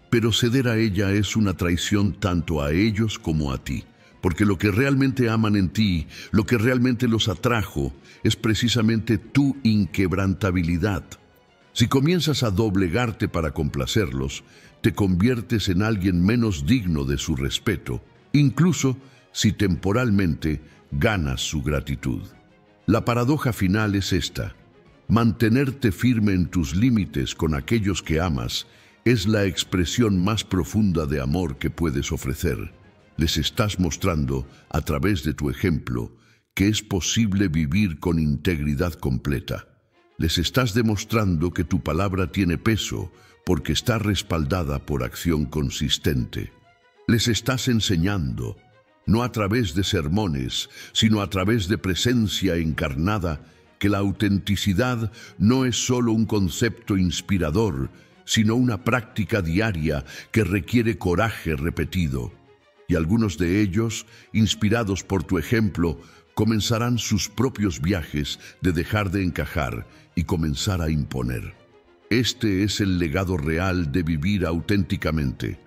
S1: pero ceder a ella es una traición tanto a ellos como a ti, porque lo que realmente aman en ti, lo que realmente los atrajo, es precisamente tu inquebrantabilidad. Si comienzas a doblegarte para complacerlos, te conviertes en alguien menos digno de su respeto, incluso si temporalmente ganas su gratitud. La paradoja final es esta: mantenerte firme en tus límites con aquellos que amas es la expresión más profunda de amor que puedes ofrecer. Les estás mostrando, a través de tu ejemplo, que es posible vivir con integridad completa. Les estás demostrando que tu palabra tiene peso porque está respaldada por acción consistente. Les estás enseñando, no a través de sermones, sino a través de presencia encarnada, que la autenticidad no es solo un concepto inspirador, sino una práctica diaria que requiere coraje repetido. Y algunos de ellos, inspirados por tu ejemplo, comenzarán sus propios viajes de dejar de encajar y comenzar a imponer. Este es el legado real de vivir auténticamente.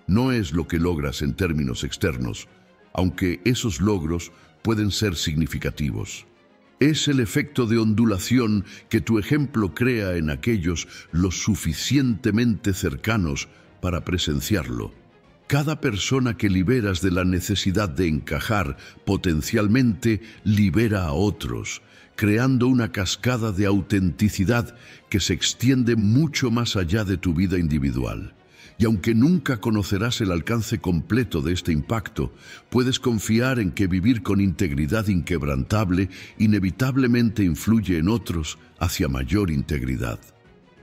S1: No es lo que logras en términos externos, aunque esos logros pueden ser significativos. Es el efecto de ondulación que tu ejemplo crea en aquellos lo suficientemente cercanos para presenciarlo. Cada persona que liberas de la necesidad de encajar potencialmente libera a otros, creando una cascada de autenticidad que se extiende mucho más allá de tu vida individual. Y aunque nunca conocerás el alcance completo de este impacto, puedes confiar en que vivir con integridad inquebrantable inevitablemente influye en otros hacia mayor integridad.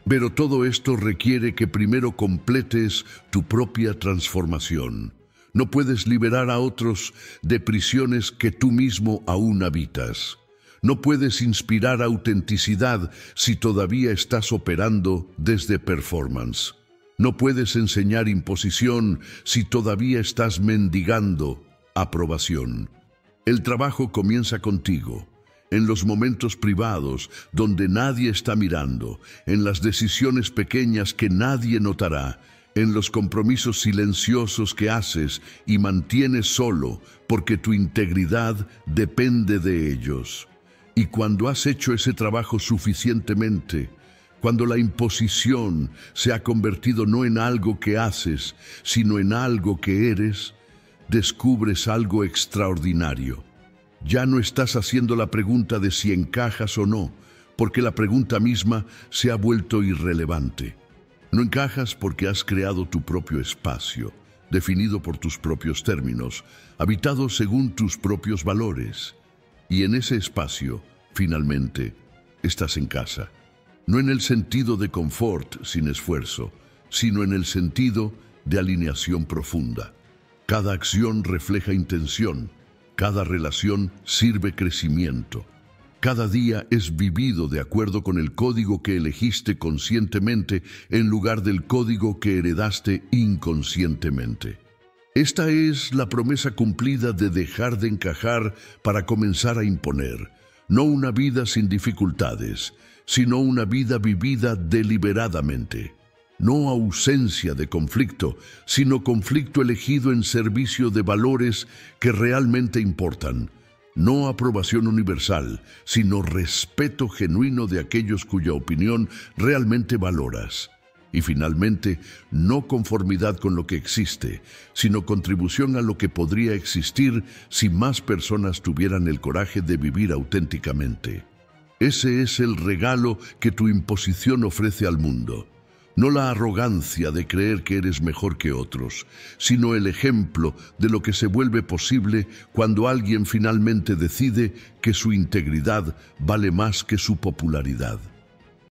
S1: Pero todo esto requiere que primero completes tu propia transformación. No puedes liberar a otros de prisiones que tú mismo aún habitas. No puedes inspirar autenticidad si todavía estás operando desde performance. No puedes enseñar imposición si todavía estás mendigando aprobación. El trabajo comienza contigo, en los momentos privados donde nadie está mirando, en las decisiones pequeñas que nadie notará, en los compromisos silenciosos que haces y mantienes solo porque tu integridad depende de ellos. Y cuando has hecho ese trabajo suficientemente, cuando la imposición se ha convertido no en algo que haces, sino en algo que eres, descubres algo extraordinario. Ya no estás haciendo la pregunta de si encajas o no, porque la pregunta misma se ha vuelto irrelevante. No encajas porque has creado tu propio espacio, definido por tus propios términos, habitado según tus propios valores. Y en ese espacio, finalmente, estás en casa. No en el sentido de confort sin esfuerzo, sino en el sentido de alineación profunda. Cada acción refleja intención, cada relación sirve crecimiento. Cada día es vivido de acuerdo con el código que elegiste conscientemente en lugar del código que heredaste inconscientemente. Esta es la promesa cumplida de dejar de encajar para comenzar a imponer. No una vida sin dificultades, sino una vida vivida deliberadamente. No ausencia de conflicto, sino conflicto elegido en servicio de valores que realmente importan. No aprobación universal, sino respeto genuino de aquellos cuya opinión realmente valoras. Y finalmente, no conformidad con lo que existe, sino contribución a lo que podría existir si más personas tuvieran el coraje de vivir auténticamente. Ese es el regalo que tu imposición ofrece al mundo. No la arrogancia de creer que eres mejor que otros, sino el ejemplo de lo que se vuelve posible cuando alguien finalmente decide que su integridad vale más que su popularidad.